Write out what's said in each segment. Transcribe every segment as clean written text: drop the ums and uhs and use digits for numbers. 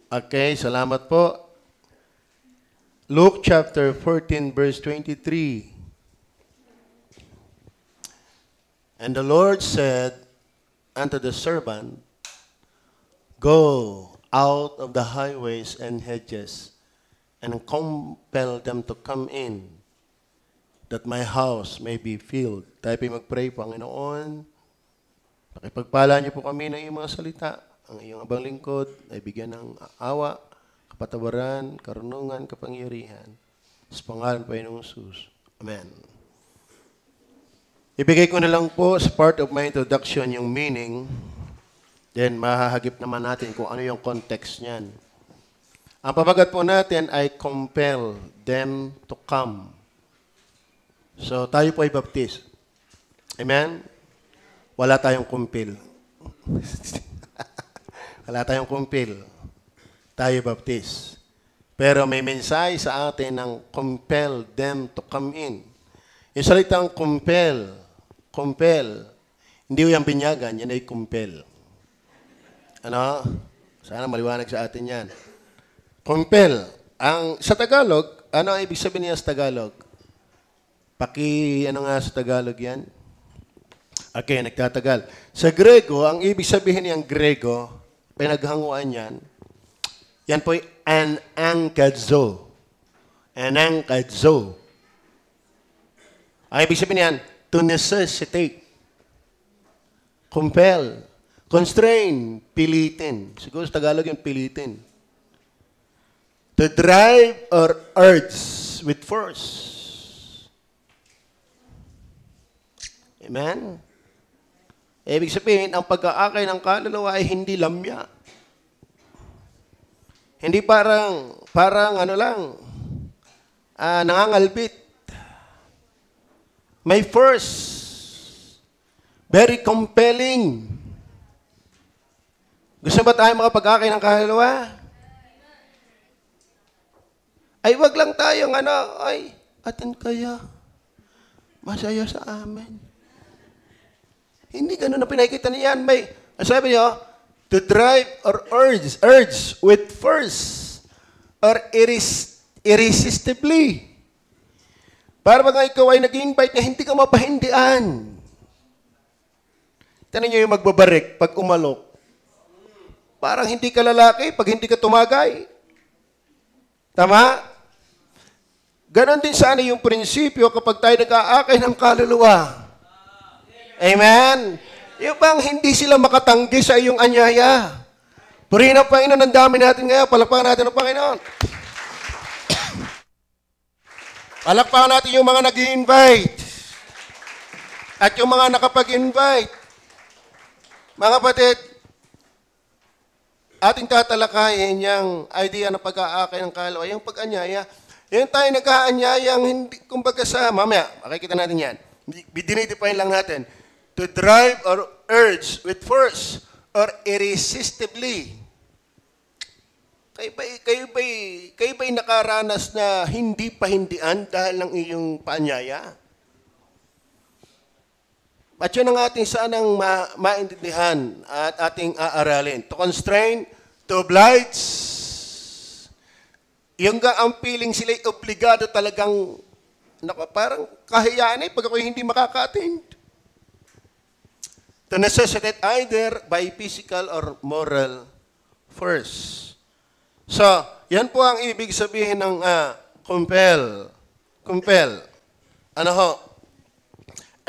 Okay, salamat po. Luke chapter 14, verse 23. And the Lord said unto the servant, Go out of the highways and hedges, and compel them to come in, that my house may be filled. Tayo po mag-pray, Panginoon. Pakipagpala niyo po kami ng iyong mga salita. Ang iyong abang lingkod ay bigyan ng awa, kapatawaran, karunungan, kapangyarihan. Sa pangalan po ng Jesus. Amen. Ibigay ko na lang po sa part of my introduction yung meaning. Then mahahagip naman natin kung ano yung context niyan. Ang pabagat po natin ay compel them to come. So tayo po ay baptist. Amen? Wala tayong compel. Wala tayong compel. Tayo baptist. Pero may mensahe sa atin ng compel them to come in. Yung salitang compel, hindi yung binyagan, yan ay compel. Ano? Sana maliwanag sa atin yan. Compel. Sa Tagalog, ano ang ibig sabihin niya sa Tagalog? Ano nga sa Tagalog yan? Okay, nagtatagal. Sa Grego, ang ibig sabihin niyang Grego, pinaghanguan yan po ay anankadzo. Anankadzo. Ang ibig sabihin niyan, to necessitate. Compel. Constrain. Pilitin. Siguro sa Tagalog yung pilitin. To drive or urge with force. Amen? Ibig sabihin, ang pag-aakay ng kaluluwa ay hindi lamya. Hindi parang nangangalbit. May force. Very compelling. Gusto ba tayo makapag-akay ng kaluluwa? Ay, wag lang tayong atin kaya masaya sa amin. Hindi ganun na pinakita niyan. Sabi niyo, to drive or urge with force or irresistibly. Para bang ikaw ay nag-invite na hindi ka mapahindian. Tanong niyo yung magbabarik pag umalok. Parang hindi ka lalaki pag hindi ka tumagay. Tama? Ganon din sana yung prinsipyo kapag tayo nag-aakay ng kaluluwa. Amen? Yung bang hindi sila makatanggi sa iyong anyaya. Purihin ang Panginoon, ang dami natin ngayon. Palakpakan natin ang Panginoon. Palakpakan natin yung mga nag-i-invite. At yung mga nakapag-invite. Mga kapatid, ating tatalakayin yung idea ng pag-aakay ng kaluluwa, yung pag-anyaya. Yung tayo nag-aanyayang hindi, kumbaga mamaya, makikita natin yan. Dinidefine lang natin. To drive or urge with force or irresistibly. Kayo ba'y nakaranas na hindi pahindian dahil ng iyong paanyaya? At yun ang ating sanang maintindihan at ating aaralin. To constrain, to oblige. Yung ang feeling sila'y obligado talagang, parang kahiyaan pag ako'y hindi makaka-attend. To necessitate either by physical or moral force. So, yan po ang ibig sabihin ng compel. Compel. Ano ho?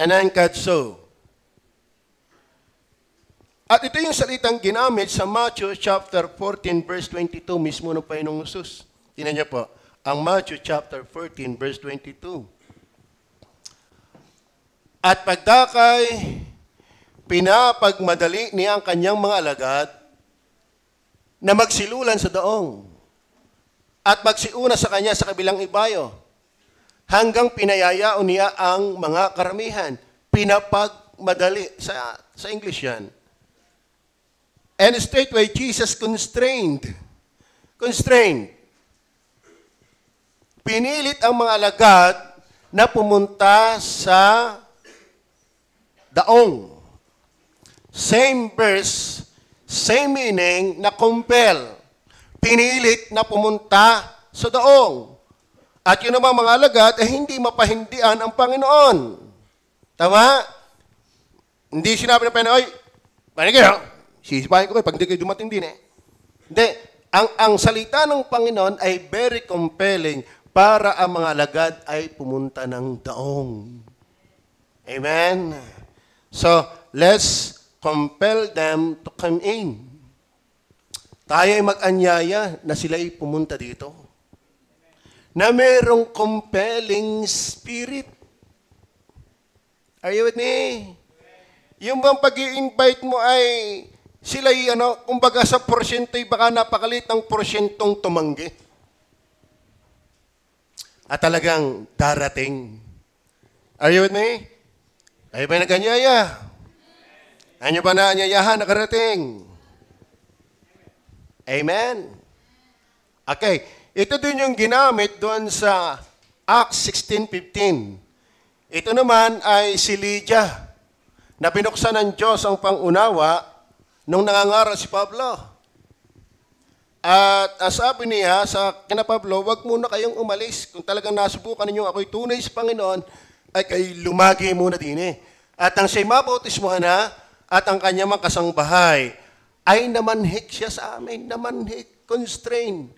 Anankadzo. At ito yung salitang ginamit sa Matthew chapter 14 verse 22 mismo ng Panginoong Jesus. Tingnan niyo po. Ang Matthew chapter 14 verse 22. At pagdakay, pinapagmadali niya ang kanyang mga alagad na magsilulan sa daong at magsiuna sa kanya sa kabilang ibayo hanggang pinayayao niya ang mga karamihan. Pinapagmadali. Sa English yan. And straightway Jesus constrained. Pinilit ang mga alagad na pumunta sa daong. Same verse, same meaning na compel. pinilit na pumunta sa daong. At yun naman mga alagad ay hindi mapahindian ang Panginoon. Tama? Hindi sinabi ng Panginoon, "Oy, panigil, sisipahin ko kayo pag hindi kayo dumating din eh." Hindi. Ang salita ng Panginoon ay very compelling para ang mga alagad ay pumunta ng daong. Amen? So, let's compel them to come in. Tayo ay mag-anyaya na sila ay pumunta dito. Na merong compelling spirit. Are you with me? Yung bang pag-i-invite mo ay sila'y kumbaga sa porsyento ay baka napakalit ang porsyentong tumanggi. At talagang darating. Are you with me? Kayo ba nag-anyaya? Ano ba na anyayahan nakarating? Amen? Okay. Ito din yung ginamit doon sa Acts 16:15. Ito naman ay si Lydia na binuksan ng Diyos ang pangunawa nung nangangaral si Pablo. At sabi niya sa kina Pablo, "Wag muna kayong umalis. Kung talagang nasubukan ninyo ako'y tunay sa Panginoon, ay kayo lumagi muna din eh." At ang siya'y mabautismuhan na at ang kanyang mga kasangbahay ay namanhik siya sa amin. Namanhik, constrained,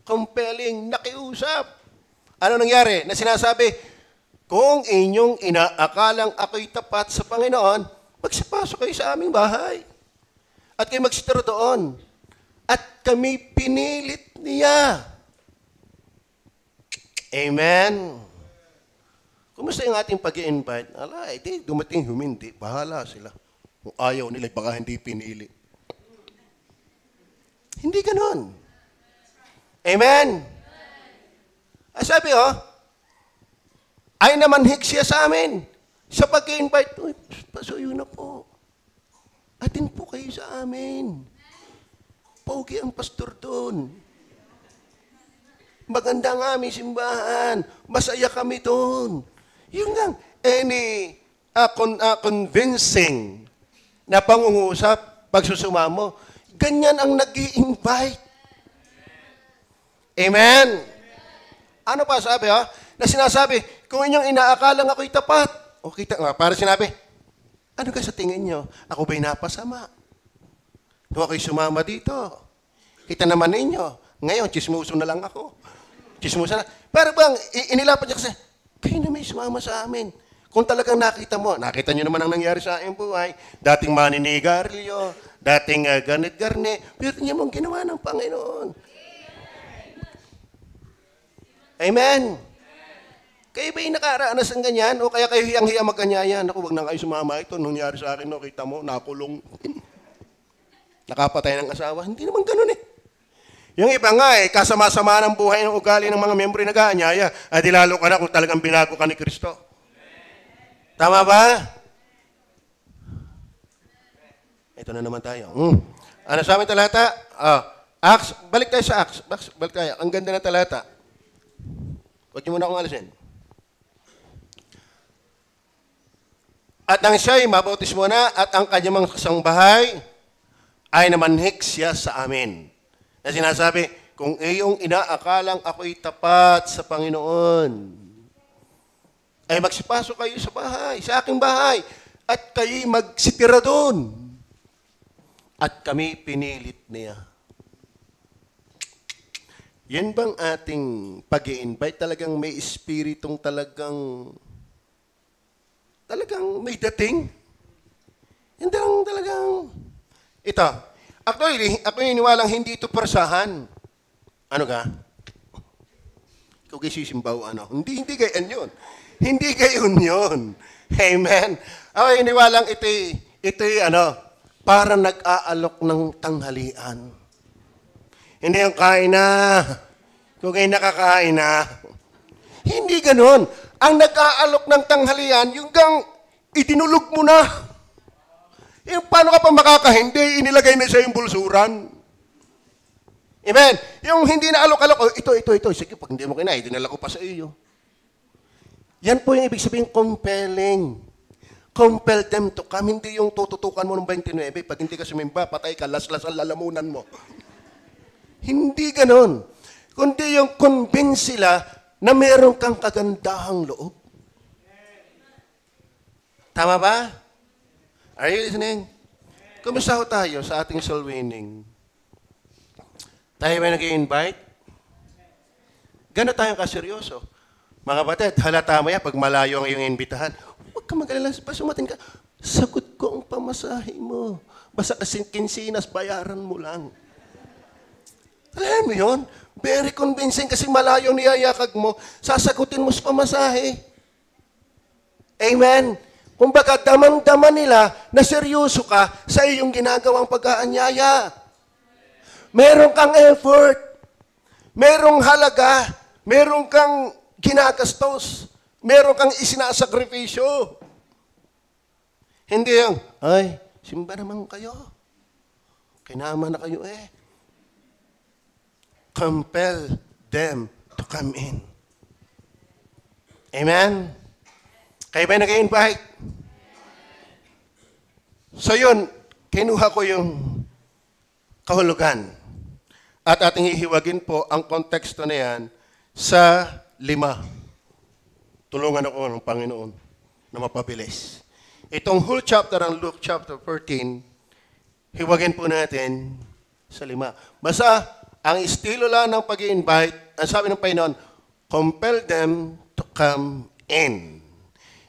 compelling, nakiusap. Ano nangyari? Na sinasabi, "Kung inyong inaakalang ako'y tapat sa Panginoon, magsipasok kayo sa aming bahay. At kayo magsitiro doon. At kami pinilit niya." Amen? Kumusta yung ating pag-i-invite? Di dumating humindi. Bahala sila. Kung ayaw nila, baka hindi pinili. Hindi ganon. Amen? Sabi ay namanhik siya sa amin. Sa pag-i-invite, "Pasuyo na po. Atin po kayo sa amin. Pogi ang pastor doon. Maganda ang aming simbahan. Masaya kami doon." Yung lang, convincing na pangungusap, pagsusumamo, ganyan ang nag-i-invite. Amen? Ano pa sabi, na sinasabi, "Kung inyong inaakalang ako'y tapat." O kita nga, para sinabi, "Ano ka sa tingin nyo? Ako ba'y napasama? Nung ako'y sumama dito. Kita naman ninyo. Ngayon, chismoso na lang ako. Chismoso na. Para bang, inilapan niya kasi, kayo na may sumama sa amin. Kung talagang nakita nyo naman ang nangyari sa aking buhay. Dating maninigarilyo, dating ganit-garne, pero niya mong ginawa ng Panginoon." Amen? Kayo ba'y nakaranas ng ganyan? O kaya kayo hiyang-hiya mag-anyaya? Naku, wag na kayo sumama. Ito, nung nangyari sa akin, kita mo, nakulong. Nakapatay ng asawa. Hindi naman ganun eh. Yung iba nga kasama-sama ng buhay ng ugali ng mga miyembro na nag-aanyaya. Di lalo ka na kung talagang binago ka ni Kristo. Tama ba? Ito na naman tayo. Ano sa amin talata? Acts, balik tayo sa Acts. Balik tayo. Ang ganda ng talata. Huwag niyo muna akong alisin. "At nang siya'y mabautismo na at ang kanyang mga kasangbahay ay namanhik siya sa amin." Na sinasabi, "Kung iyong inaakalang ako'y tapat sa Panginoon, ay magsipasok kayo sa bahay, sa aking bahay, at kayo magsitira doon. At kami pinilit niya." Yan bang ating pag-i-invite? Talagang may espiritong talagang may dating? Hindi lang talagang, ito, actually, ako iniwalang hindi ito persahan. Ano ka? Ikaw kayo sisimbaw, Hindi gayon yun. Hindi gayon yun. Amen? Ako iniwalang ito'y parang nag-aalok ng tanghalian. Hindi yung kain na. Kung kayo nakakain na. Hindi ganon. Ang nag-aalok ng tanghalian, yung gang itinulog mo na. Yung paano ka pa makakahindi, inilagay na sa yung bulsuran. Amen? Yung hindi na alok-alok, ito. Sige, pag hindi mo kinain, dinala ko pa sa iyo. Yan po yung ibig sabihin, compelling. Compel them to come. Hindi yung tututukan mo ng 29. Pag hindi ka sumimba, patay ka, laslas ang lalamunan mo. Hindi ganon. Kundi yung convince sila na meron kang kagandahang loob. Tama ba? Are you listening? Kumusta ho tayo sa ating soul winning? Tayo ba nag-i-invite? Gano'n tayong kaseryoso. Mga batid, halata mo yan pag malayo ang iyong imbitahan. Huwag ka mag-alala, sumating ka. Sagot ko ang pamasahe mo. Basta kasi kinsinas, bayaran mo lang. Alam mo yun? Very convincing kasi malayo niyayakag mo, sasagutin mo sa pamasahe. Amen? Kumbaga, damang-dama nila na seryoso ka sa iyong ginagawang pag-aanyaya. Meron kang effort. Merong halaga. Meron kang ginagastos. Meron kang isinasakripisyo. Hindi yung, ay, simba naman kayo. Kinama na kayo eh. Compel them to come in. Amen? Kayo ba nag-i-invite? So yun, kinuha ko yung kahulugan. At ating hihiwagin po ang konteksto na yan sa 5. Tulungan ako ng Panginoon na mapabilis. Itong whole chapter ng Luke chapter 14, hiwagin po natin sa 5. Basta, ang estilo lang ng pag-i-invite, ang sabi ng Panginoon, compel them to come in.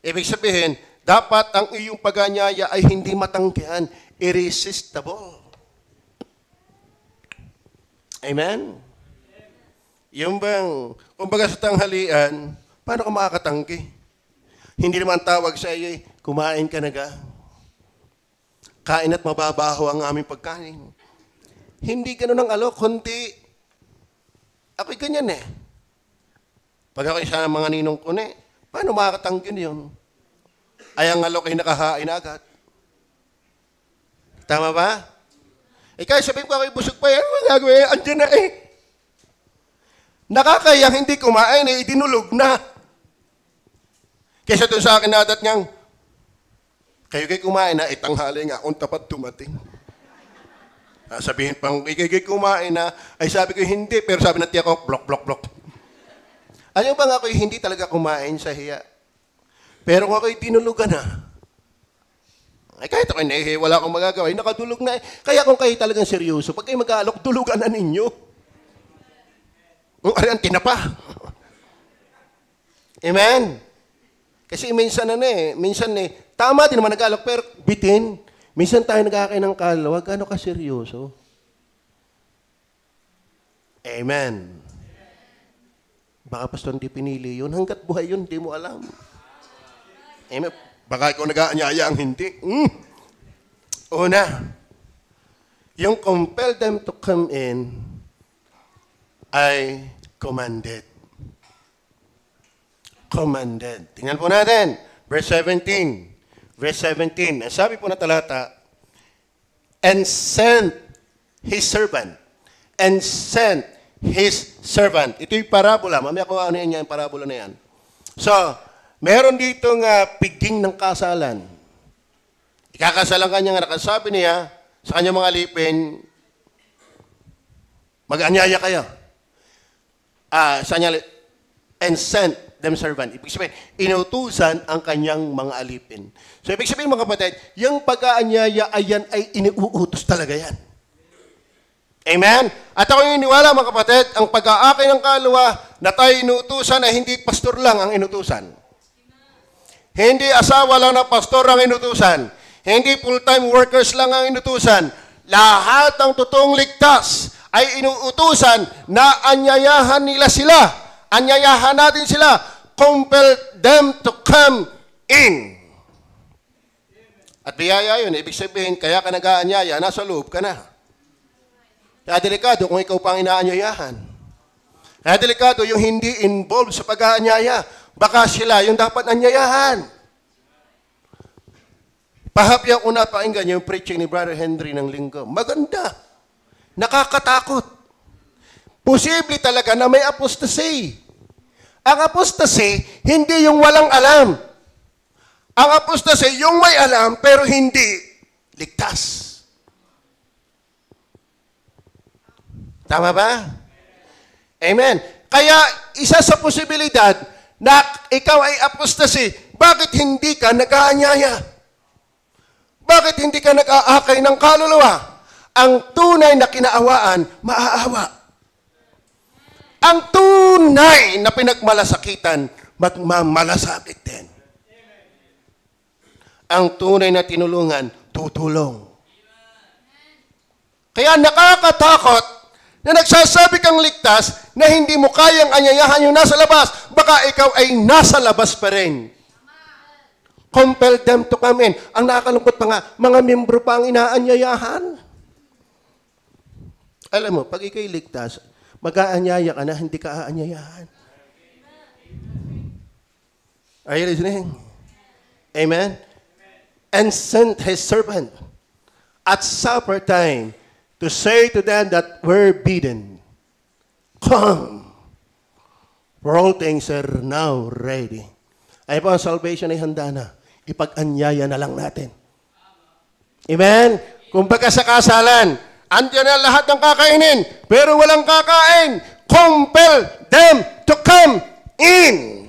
Ibig sabihin, dapat ang iyong pag-anyaya ay hindi matanggihan, irresistible. Amen? Yung bang, kumbaga sa tanghalian, paano ka makakatanggi? Hindi naman tawag sa iyo, kumain ka na ga. Kain at mababaho ang aming pagkain. Hindi ganun ang alok, kundi ako'y ganyan eh. Pag ako'y sana mga ninong ko na paano makakatanggi yun? Ay ang alok ay nakahain agad. Tama ba? Eh kaya sabihin ko ako'y busog pa yan, magagawin, andyan na eh. Nakakayang hindi kumain eh, idinulog na. Kesa doon sa akin nadat niyang, kayo kumain na, itanghali nga, kung tapat dumating. Sabihin pang, ikay kumain na, ay sabi ko hindi, pero sabi ng tiya ko, blok. Alam ba nga ako'y hindi talaga kumain sa hiya? Pero kung ako'y tinulugan na, ay kahit ako'y nahihi, wala akong magagawa, ay nakadulog na eh. Kaya kung kayo talagang seryoso, pag kayo mag-aalok, dulugan na ninyo. Ang tinapa. Amen? Kasi minsan tama din naman nag-aalok, pero bitin. Minsan tayo nagkakain ng kalawag, ano ka seryoso? Amen. Baka pastor hindi pinili yun. Hanggat buhay yun, hindi mo alam. Amen. Baka ikaw nag-aanyaya ang hindi. Una, yung compel them to come in ay commanded. Commanded. Tingnan po natin. Verse 17. Verse 17, ang sabi po na talata, and sent his servant. And sent his servant. Ito yung parabola. Mamaya ko ano yan, yung parabola na yan. So, meron ditong piging ng kasalan. Ikakasalan kanya nga nakasabi niya sa kanyang mga alipin, mag-anyaya kayo. And sent them servant. Ibig sabihin, inutusan ang kanyang mga alipin. So, ibig sabihin mga kapatid, yung pag-aanyaya ayan ay iniuutos talaga yan. Amen? At ako yung iniwala mga kapatid, ang pag-aakay ng kaluluwa na tayo inuutusan ay hindi pastor lang ang inutusan. Hindi asawa lang na pastor ang inutusan. Hindi full-time workers lang ang inutusan. Lahat ng totoong ligtas ay inuutusan na anyayahan nila sila. Anyayahan natin sila. Compel them to come in. At biyaya yun. Ibig sabihin, kaya ka nag-aanyaya, nasa loob ka na. Kaya delikado kung ikaw pang inaanyayahan. Kaya delikado yung hindi involved sa pag-aanyaya. Baka sila yung dapat anyayahan. Pahapyaw ko na pakinggan yung preaching ni Brother Henry ng linggo. Maganda. Nakakatakot. Posible talaga na may apostasy. Ang apostasy, hindi yung walang alam. Ang apostasy, yung may alam, pero hindi ligtas. Tama ba? Amen. Kaya isa sa posibilidad na ikaw ay apostasy, bakit hindi ka nag-aanyaya? Bakit hindi ka nag-aakay ng kaluluwa? Ang tunay na kinaawaan, maaawa. Ang tunay na pinagmalasakitan, magmamalasakit din. Ang tunay na tinulungan, tutulong. Kaya nakakatakot na nagsasabi kang ligtas na hindi mo kayang anyayahan yung nasa labas, baka ikaw ay nasa labas pa rin. Compel them to come in. Ang nakakalungkot pa nga, mga membro pa ang inaanyayahan. Alam mo, pag ikaw'y ligtas, mag-aanyaya ka na, hindi ka aanyayahan. Are you listening? Amen? And sent his servant at supper time to say to them that were bidden, come, for all things are now ready. Ay po, ang salvation ay handa na. Ipag-anyaya na lang natin. Amen? Kung baga sa kasalan, andyan na lahat ng kakainin, pero walang kakain. Compel them to come in.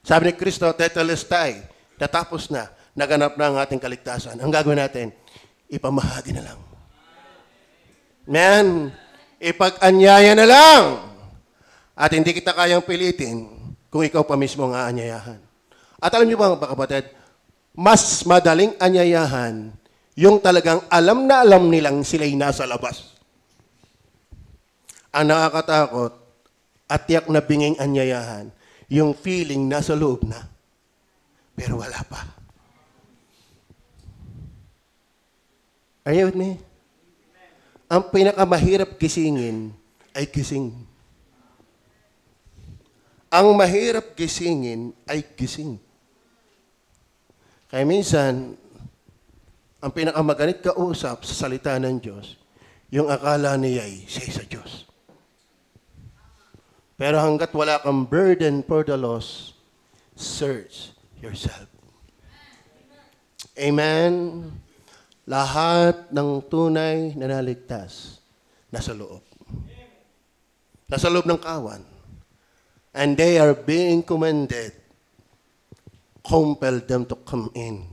Sabi ni Kristo, tetelestai, natapos na, naganap na ang ating kaligtasan. Ang gagawin natin, ipamahagi na lang. Amen? Ipag-anyaya na lang. At hindi kita kayang pilitin kung ikaw pa mismo ang aanyayahan. At alam niyo ba, mga kapatid, mas madaling anyayahan yung talagang alam na alam nilang sila'y nasa labas. Ang nakakatakot at tiyak na binging anyayahan, yung feeling nasa loob na, pero wala pa. Are you with me? Ang pinakamahirap gisingin ay gising. Ang mahirap gisingin ay gising. Kaya minsan, ang pinakamagalit kausap sa salita ng Diyos, yung akala niya ay siya sa Diyos. Pero hanggat wala kang burden for the lost, search yourself. Amen? Lahat ng tunay na naligtas, nasa loob. Nasa loob ng kawan. And they are being commanded, compel them to come in.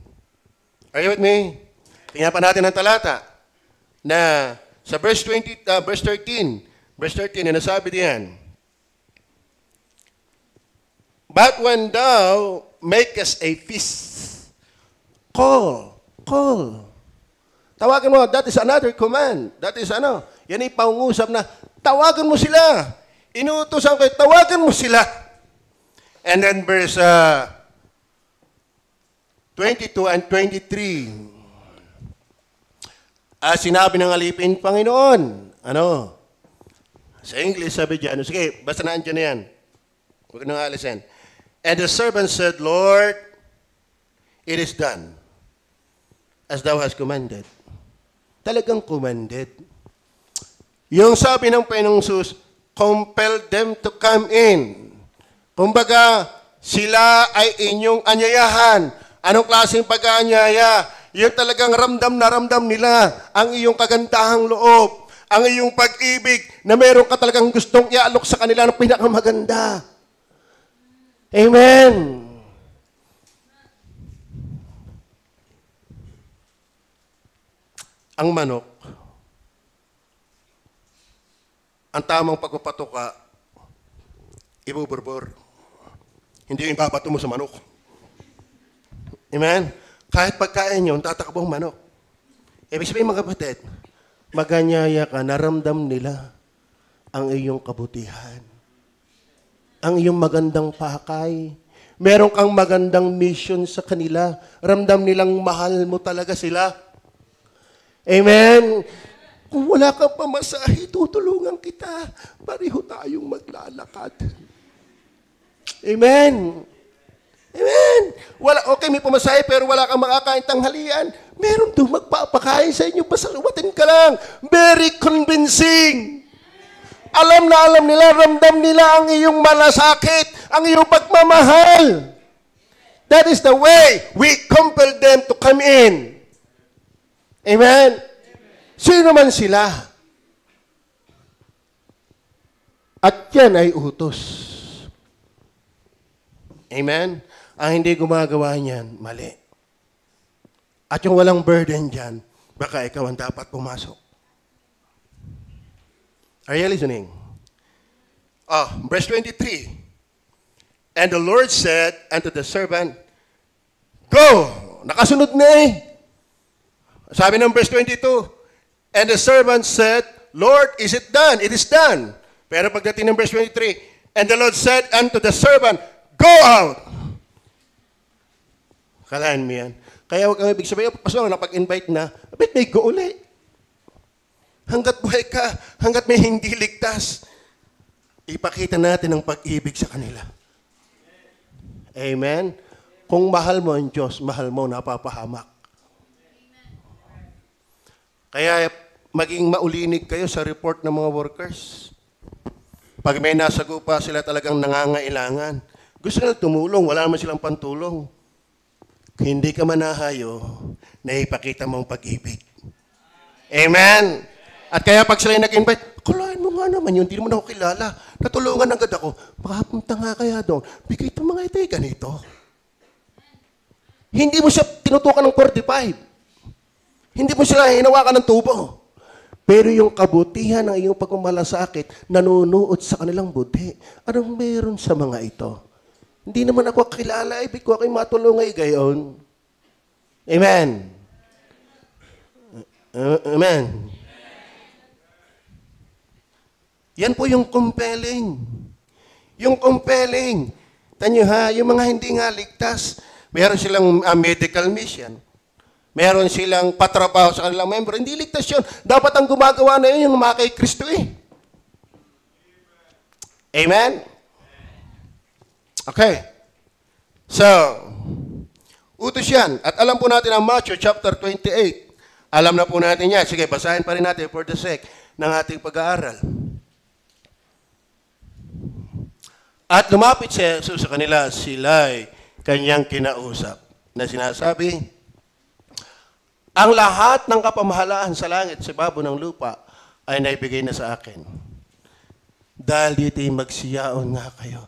Are you with me? Tingnan pa natin ang talata na sa verse 13, na nasabi diyan, but when thou makest a feast, call. Tawagan mo, that is another command. That is yan ay pangungusap na, tawagan mo sila. Inuutosan ko, tawagan mo sila. And then verse 22 and 23. Sinabi ng alipin, Panginoon, sa English sabi dyan, sige, basta naandyan na yan. Huwag nang alisin. And the servant said, Lord, it is done, as thou hast commanded. Talagang commanded. Yung sabi ng Panginoong Sus, compel them to come in. Kumbaga, sila ay inyong anyayahan. Anong klaseng pag-aanyaya? Yung talagang ramdam na ramdam nila ang iyong kagandahang loob, ang iyong pag-ibig na meron ka talagang gustong ialok sa kanila ng pinakamaganda. Amen. Ang manok, ang tamang pagpapatuka, ibuburbor. Hindi yung ipapato mo sa manok. Amen? Kahit pagkain yun, tatakbo ang manok. Ibig sabihin mga kapatid, maganyaya ka, naramdam nila ang iyong kabutihan. Ang iyong magandang pakay. Meron kang magandang mission sa kanila. Ramdam nilang mahal mo talaga sila. Amen? Kung wala kang pamasahe, tutulungan kita. Pareho tayong maglalakad. Amen? Amen? Okay, may pamasahe pero wala kang makakain tanghalian. Meron doon magpapakain sa inyo, pasaluwatin ka lang. Very convincing. Alam na alam nila, ramdam nila ang iyong malasakit, ang iyong pagmamahal. That is the way we compel them to come in. Amen? Sino man sila? At yan ay utos. Amen? Ang hindi gumagawa niyan, mali. At yung walang burden dyan, baka ikaw ang dapat pumasok. Are you listening? Verse 23. And the Lord said unto the servant, Go! Nakasunod na eh. Sabi ng verse 22, And the servant said, Lord, is it done? It is done. Pero pagdating ng verse 23, And the Lord said unto the servant, Go out! Kalaan mo yan. Kaya huwag kang ibig sabihin, pastor, napag-invite na, abit may go uli. Hanggat buhay ka, hanggat may hindi ligtas, ipakita natin ang pag-ibig sa kanila. Amen? Kung mahal mo ang Diyos, mahal mo, napapahamak. Kaya maging maulinig kayo sa report ng mga workers. Pag may nasagupa, sila talagang nangangailangan. Gusto nila tumulong, wala naman silang pantulong. Hindi ka manahayo, naipakita mong pag-ibig. Amen? At kaya pag sila nag-invite, kulain mo nga naman yun, hindi mo na ako kilala. Natulungan agad ako. Makapunta nga kaya doon. Bigay itong mga ito, ganito. Hindi mo siya tinutukan ng 45. Hindi mo sila hinawakan ng tubo. Pero yung kabutihan ng iyong pagmamalasakit, nanunuot sa kanilang buti. Anong meron sa mga ito? Hindi naman ako kilala, ibig ko ako'y matulungay gayon. Amen. Amen. Yan po yung compelling. Yung compelling. Tanyo ha, yung mga hindi nga ligtas, meron silang medical mission. Meron silang patrabaho sa kanilang member. Hindi ligtas yun. Dapat ang gumagawa na yun yung mga kay Kristo eh. Amen? Okay. So, utos yan. At alam po natin ang Matthew chapter 28. Alam na po natin yan. Sige, basahin pa rin natin for the sake ng ating pag-aaral. At lumapit si Jesus sa kanila, sila'y kanyang kinausap na sinasabi, ang lahat ng kapamahalaan sa langit, sa babo ng lupa, ay naibigay na sa akin. Dahil dito'y magsiyaon nga kayo.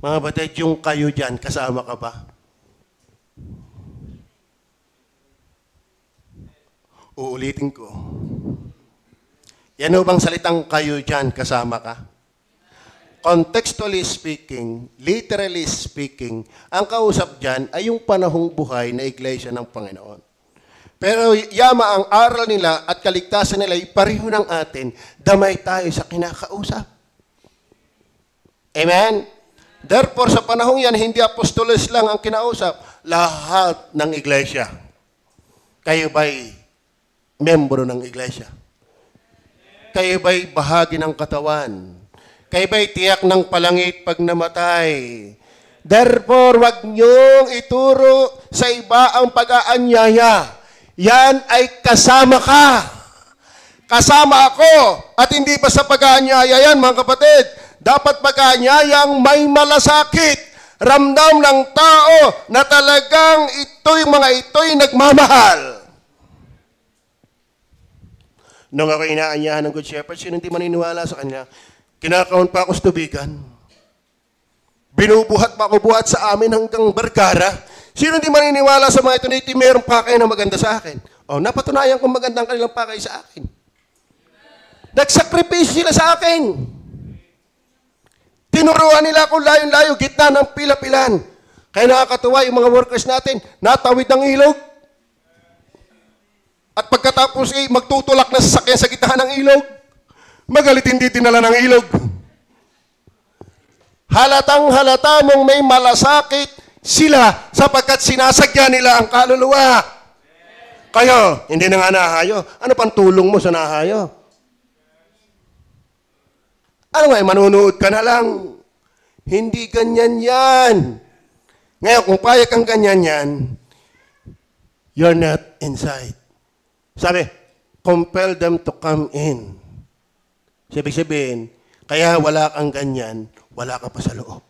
Mga batid, yung kayo dyan, kasama ka ba? Uulitin ko. Yan o bang salitang kayo dyan, kasama ka? Contextually speaking, literally speaking, ang kausap dyan ay yung panahong buhay na iglesia ng Panginoon. Pero yama ang aral nila at kaligtasan nila ay pareho ng atin, damay tayo sa kinakausap. Amen? Therefore, sa panahong yan, hindi apostolos lang ang kinausap, lahat ng iglesia. Kayo ba'y membro ng iglesia? Kayo ba'y bahagi ng katawan? Kayo ba'y tiyak ng palangit pag namatay? Therefore, wag niyong ituro sa iba ang pag-aanyaya. Yan ay kasama ka. Kasama ako. At hindi ba sa pag-aanyaya yan, mga kapatid? Dapat pag-aanyayang may malasakit. Ramdam ng tao na talagang mga ito'y nagmamahal. Nung ako inaanyahan ng Good Shepherd, sino hindi maniniwala sa kanya? Kinakaon pa ako sa tubigan. Binubuhat pa ako buhat sa amin hanggang Barkara. Sino hindi maniniwala sa mga ito na iti mayroong pakay na maganda sa akin? Napatunayan kong magandang kanilang pakay sa akin. Nagsakripisyo sila sa akin. Tinuruan nila ako layo-layo, gitna ng pila-pilan. Kaya nakakatuwa yung mga workers natin, natawid ng ilog. At pagkatapos magtutulak na sasakyan sa gitna ng ilog, magalit hindi dinala ng ilog. Halatang halata mong may malasakit sila sapagkat sinasagya nila ang kaluluwa. Kayo, hindi na nga nahayo. Ano pang tulong mo sa nahayo? Ano nga, manunood ka na lang. Hindi ganyan yan. Ngayon, kung payag kang ganyan yan, you're not inside. Sabi, compel them to come in. Sabihin, kaya wala kang ganyan, wala ka pa sa loob.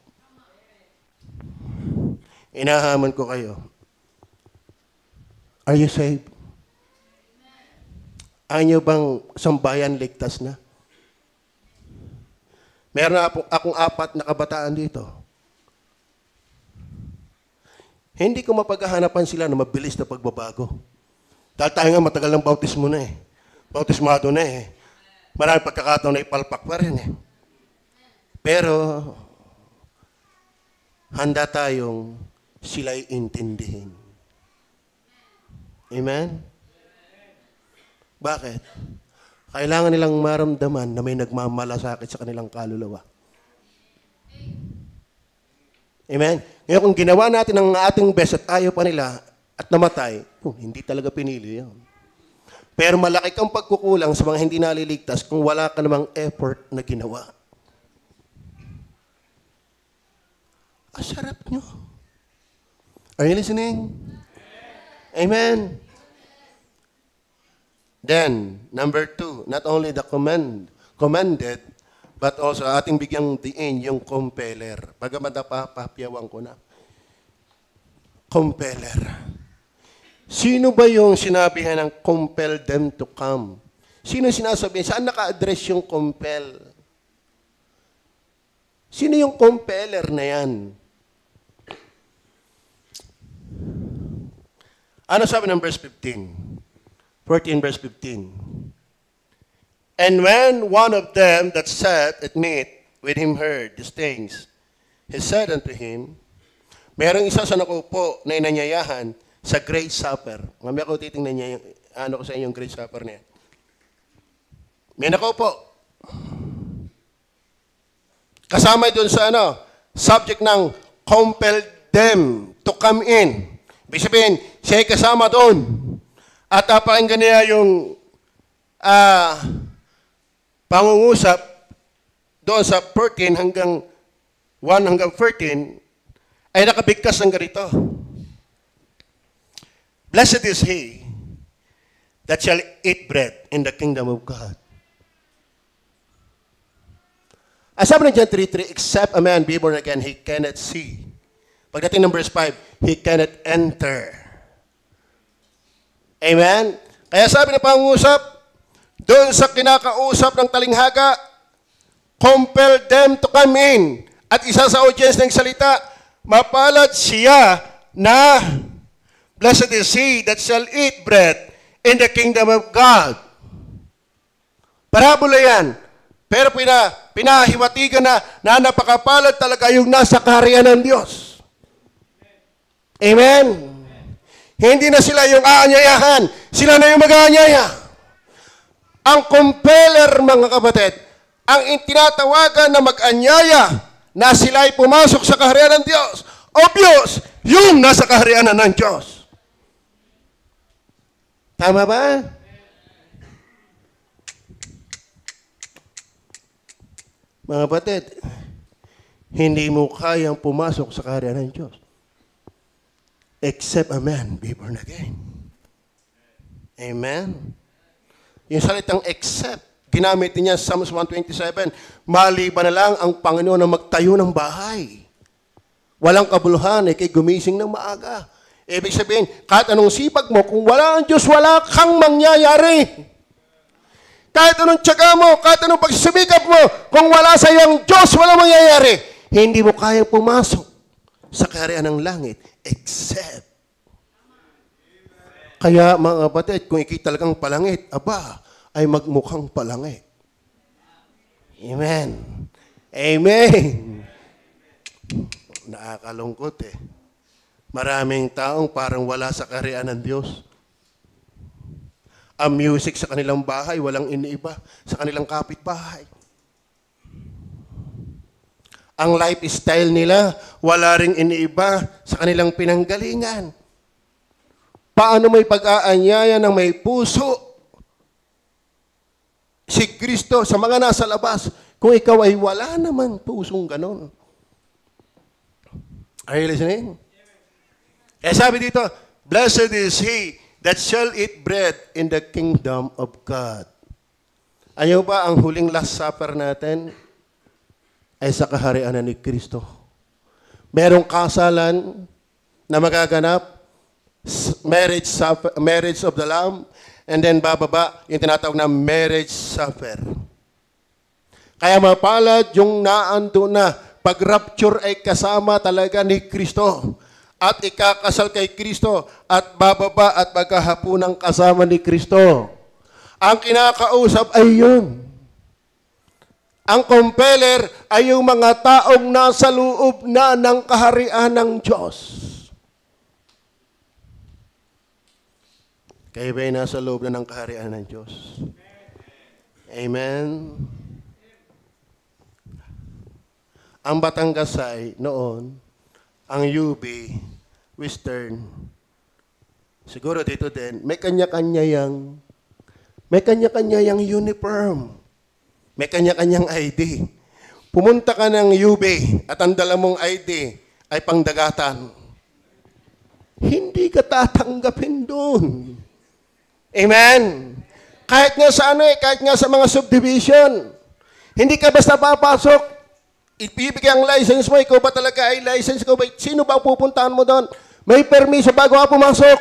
Inahaman ko kayo. Are you saved? Ayaw bang sambayan ligtas na? Meron na akong 4 na kabataan dito. Hindi ko mapaghahanapan sila na mabilis na pagbabago. Dahil tayo nga matagal ng bautismo na eh. Bautismado na eh. Maraming pagkakataon na ipalpak pa rin eh. Pero, handa tayong sila'y intindihin. Amen? Bakit? Kailangan nilang maramdaman na may nagmamalasakit sa kanilang kaluluwa. Amen? Ngayon, kung ginawa natin ang ating best at ayaw pa nila at namatay, hindi talaga pinili yun. Pero malaki kang pagkukulang sa mga hindi naliligtas kung wala ka namang effort na ginawa. Sarap nyo. Are you listening? Amen. Then, number 2, not only the commanded, but also ating bigyang diin yung compeller. Bagamat napapahapyawan ko na. Compeller. Sino ba yung sinabihan ng compel them to come? Sino sinasabihin? Saan naka-address yung compel? Sino yung compeller na yan? Ano sabi ng verse 15? 14 verse 15. And when one of them that sat at meat with him heard these things, he said unto him, merong isa sa nakupo na inanyayahan sa great supper. Mamaya ko titingnan niya yung, ko sa inyo yung great supper niya. May nakupo. Kasama doon sa subject ng compel them to come in. Ibig sabihin, siya ay kasama doon. At pakinggan niya yung pangungusap doon sa 14 hanggang 1 hanggang 13 ay nakabigkas ng ganito. Blessed is he that shall eat bread in the kingdom of God. Sabi ng John 3:3, except a man be born again, he cannot see. Pagdating ng verse 5, he cannot enter. Amen? Kaya sabi ng pangungusap, doon sa kinakausap ng talinghaga, compel them to come in. At isa sa audience ng salita, mapalad siya na blessed is he that shall eat bread in the kingdom of God. Parabola yan. Pero pinahiwatigan na napakapalad talaga yung nasa kaharian ng Diyos. Amen? Hindi na sila yung aanyayahan. Sila na yung mag-aanyaya. Ang compeller, mga kapatid, ang tinatawagan na mag-anyaya na sila ay pumasok sa kaharian ng Diyos. Obvious, yung nasa kaharian ng Diyos. Tama ba? Mga kapatid, hindi mo kayang pumasok sa kaharian ng Diyos. Except a man be born again. Amen? Yung salitang except, ginamit niya sa Psalms 127, maliban na lang ang Panginoon na magtayo ng bahay. Walang kabuluhan, kay gumising ng maaga. Ibig sabihin, kahit anong sipag mo, kung wala ang Diyos, wala kang mangyayari. Kahit anong tiyaga mo, kahit anong pagsisumikap mo, kung wala sa iyong Diyos, walang mangyayari. Hindi mo kayang pumasok sa kaharian ng langit, except. Kaya mga kapatid, kung ikita talagang palangit, ay magmukhang palangit. Amen. Amen. Nakakalungkot eh. Maraming taong parang wala sa kaharian ng Diyos. Ang music sa kanilang bahay, walang iniiba sa kanilang kapitbahay. Ang lifestyle nila, wala ring iniiba sa kanilang pinanggalingan. Paano may pag-aanyaya ng may puso si Kristo sa mga nasa labas kung ikaw ay wala naman pusong ganon? Are you listening? Kaya sabi dito, blessed is he that shall eat bread in the kingdom of God. Ayaw ba ang huling last supper natin ay sa kaharian ni Kristo? Merong kasalan na magaganap, marriage of the Lamb, and then bababa yung tinatawag na marriage supper. Kaya mapalad yung naando na. Pag rapture ay kasama talaga ni Kristo. At ikakasal kay Kristo. At bababa at magkahapunang kasama ni Kristo. Ang kinakausap ay yun. Ang compeller ay yung mga taong nasa loob na ng kaharian ng Diyos. Kayo ba'y nasa loob na ng kaharian ng Diyos? Amen. Ang Batangas ay noon, ang UB, Western, siguro dito din, may kanya-kanya yang uniform. May kanya-kanyang ID. Pumunta ka ng UB at ang dala mong ID ay pangdagatan. Hindi ka tatanggapin doon. Amen. Kahit nga sa kahit nga sa mga subdivision, hindi ka basta papasok. Ibibigay ang license mo, ikaw ba talaga ay license? Ikaw ba, sino ba pupuntahan mo doon? May permiso bago ka pumasok.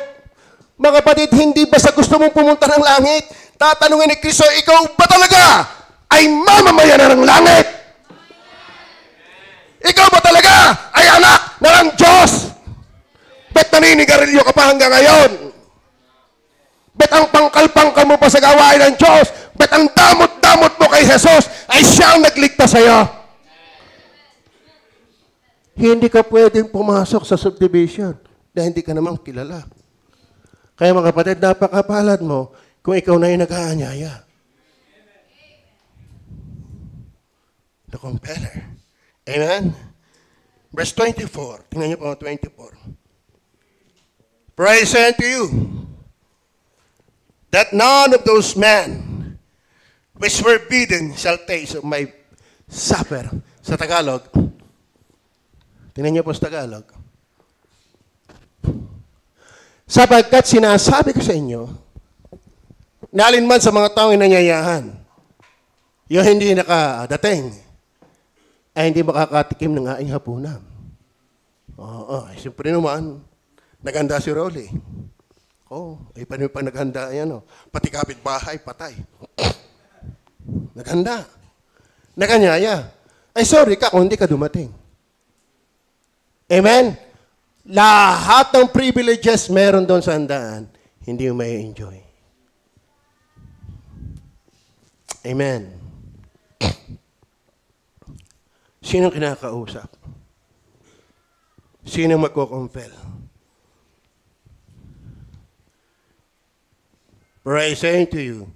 Mga kapatid, hindi basta gusto mong pumunta ng langit. Tatanungin ni Kristo, ikaw ba talaga ay mamamayan na ng langit? Ikaw ba talaga ay anak ng Diyos? Bet naninigarilyo ka pa hanggang ngayon? Bet ang pangkalpang ka mo pa sa gawain ng Diyos? Bet ang damot-damot mo kay Jesus ay siyang nagligtas sa iyo? Hindi ka pwedeng pumasok sa subdivision dahil hindi ka naman kilala. Kaya mga kapatid, napakapalad mo kung ikaw na yung nag-aanyaya. The compeller. Amen? Verse 24. Tingnan niyo po 24. For I say unto you, that none of those men which were bidden shall taste of my supper. Sa Tagalog, tingnan niyo po sa Tagalog. Sapagkat sinasabi ko sa inyo, na alinman sa mga taong inanyayahan, yung hindi nakadating, ay hindi makakatikim ng aking hapunan. Oo, siyempre naman, naghanda si Rolly. Ay paano pa naghanda, ayan, pati kapitbahay, patay. Naghanda. Naganyaya. Ay sorry ka kung hindi ka dumating. Amen? Lahat ng privileges meron doon sa handaan, hindi mo may enjoy. Amen. Sinong kinakausap? Sinong magko-compel? For I say to you,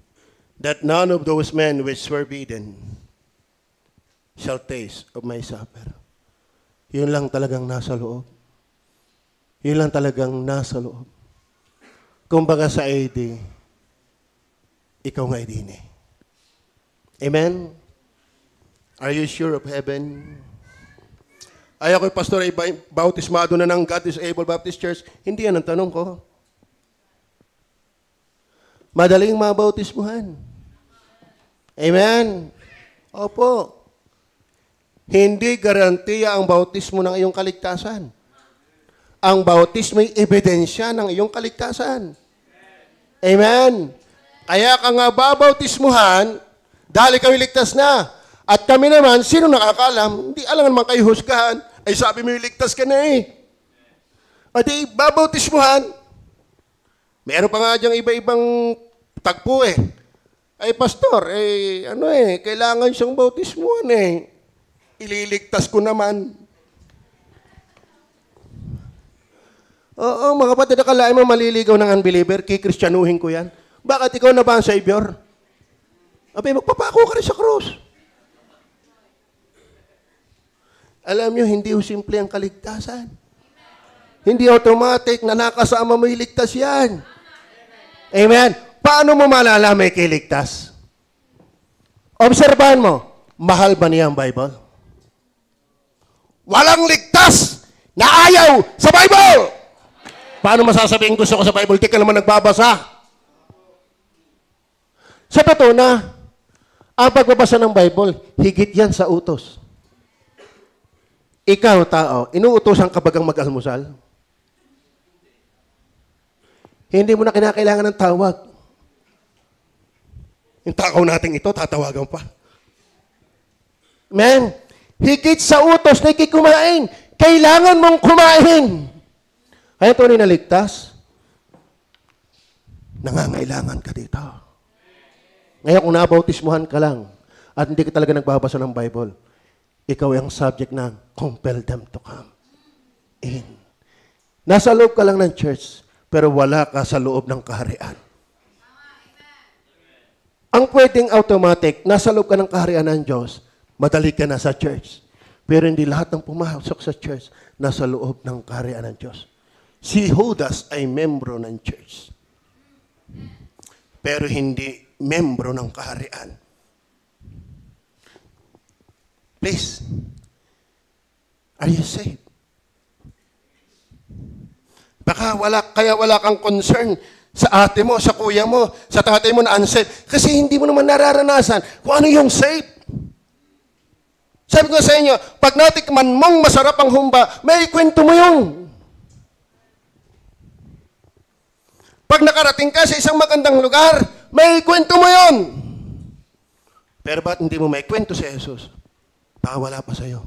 that none of those men which were bidden shall taste of my supper. Yun lang talagang nasa loob. Yun lang talagang nasa loob. Kumbaga sa ID, ikaw nga din eh. Amen? Are you sure of heaven? Ay ako'y pastor ay bautismado na ng God is Able Baptist Church. Hindi yan ang tanong ko. Madaling mabautismuhan. Amen? Opo. Hindi garantiya ang bautismo ng iyong kaligtasan. Ang bautismo ay ebidensya ng iyong kaligtasan. Amen? Kaya ka nga babautismuhan dahil ikaw iligtas na. At kami naman, sino nakakalam? Hindi alam naman kayo husgahan. Ay sabi mo iligtas ka na eh. O di, babautismuhan. Meron pa nga diyang iba-ibang tagpo eh. Ay pastor, kailangan siyang bautismuhan eh. Ililigtas ko naman. Oo, mga kapatid, akalain mo maliligaw ng unbeliever, kikristyanuhin ko yan. Bakit ikaw na ba ang Savior? Abay, magpapako ka rin sa krus. Alam nyo, hindi simple ang kaligtasan. Hindi automatic na nakasama mo iligtas yan. Amen? Paano mo malala may kiligtas? Obserbahan mo, mahal ba niya ang Bible? Walang ligtas na ayaw sa Bible. Paano masasabihin gusto ko sa Bible? Di ka naman nagbabasa. Sa totoo na, ang pagbabasa ng Bible, higit yan sa utos. Ikaw, tao, inuutosan ka bagang mag-almusal? Hindi mo na kinakailangan ng tawag. Yung takaw natin ito, tatawagan pa. Man, higit sa utos na ikikumain, kailangan mong kumain. Kaya tunay na ligtas, nangangailangan ka dito. Ngayon, kung nabautismuhan ka lang at hindi ka talaga nagbabasa ng Bible, ikaw ay ang subject ng compel them to come in. Nasa loob ka lang ng church, pero wala ka sa loob ng kaharian. Ang pwedeng automatic, nasa loob ka ng kaharian ng Diyos, madali ka na sa church. Pero hindi lahat ng pumasok sa church, nasa loob ng kaharian ng Diyos. Si Judas ay membro ng church. Pero hindi membro ng kaharian. Please, are you saved? Baka kaya wala kang concern sa ate mo, sa kuya mo, sa tatay mo na unsaved. Kasi hindi mo naman nararanasan kung ano yung saved. Sabi ko sa inyo, pag natikman mong masarap ang humba, may kwento mo yun. Pag nakarating ka sa isang magandang lugar, may kwento mo yun. Pero ba't hindi mo may kwento si Jesus? Baka wala pa sa'yo.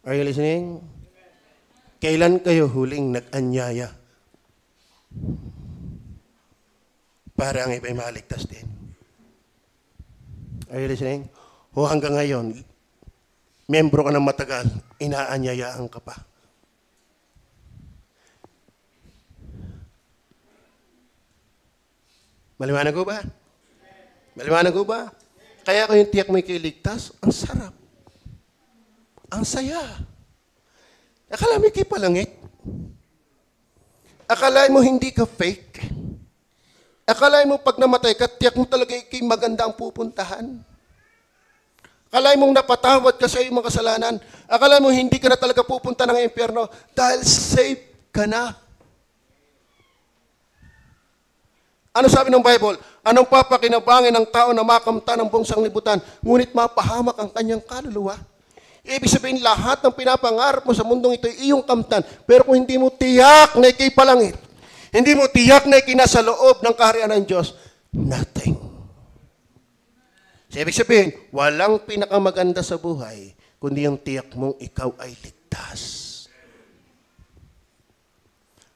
Are you listening? Kailan kayo huling nag-anyaya? Para ang iba'y maligtas din. Are you listening? O hanggang ngayon, membro ka ng matagal, inaanyayaan ka pa. Maliwanag ko ba? Maliwanag ko ba? Kaya kung yung tiyak mo ikiligtas, ang sarap. Ang saya. Akala mo ikipalangit? Akala mo hindi ka fake? Akala mo pag namatay ka, tiyak mo talaga ikay maganda ang pupuntahan? Akala mo napatawad ka sa iyong mga kasalanan? Akala mo hindi ka na talaga pupunta ng impyerno dahil safe ka na? Ano sabi ng Bible? Anong papakinabangin ng tao na makamtan ng buong sanglibutan, ngunit mapahamak ang kanyang kaluluwa? Ibig sabihin, lahat ng pinapangarap mo sa mundong ito ay iyong kamtan. Pero kung hindi mo tiyak na ikay palangit, hindi mo tiyak na ikay nasa loob ng kaharian ng Diyos, nothing. So, ibig sabihin, walang pinakamaganda sa buhay, kundi yung tiyak mong ikaw ay ligtas.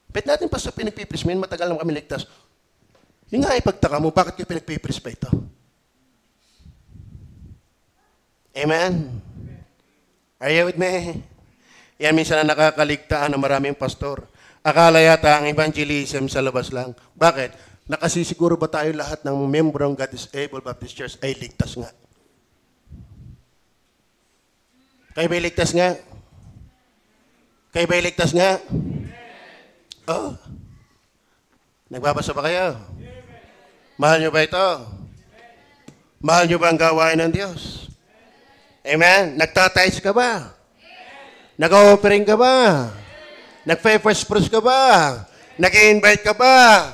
Bet natin pa sa pinagpiprismin, matagal naman kami ligtas. Yung nga ipagtaka mo, bakit kayo pinagpipris pa ito? Amen? Are you with me? Yan minsan na nakakaligtaan ng maraming pastor. Akala yata ang evangelism sa labas lang. Bakit? Nakasisiguro ba tayo lahat ng member ng God is Able Baptist Church ay ligtas nga? Kayo ba'y ligtas nga? Kayo ba'y ligtas nga? Oh. Nagbabasa ba kayo? Mahal nyo ba ito? Mahal nyo ba ang gawain ng Diyos? Amen? Nagtatize ka ba? Nag-offering ka ba? Nag-first fruits ka ba? Nag-invite ka ba?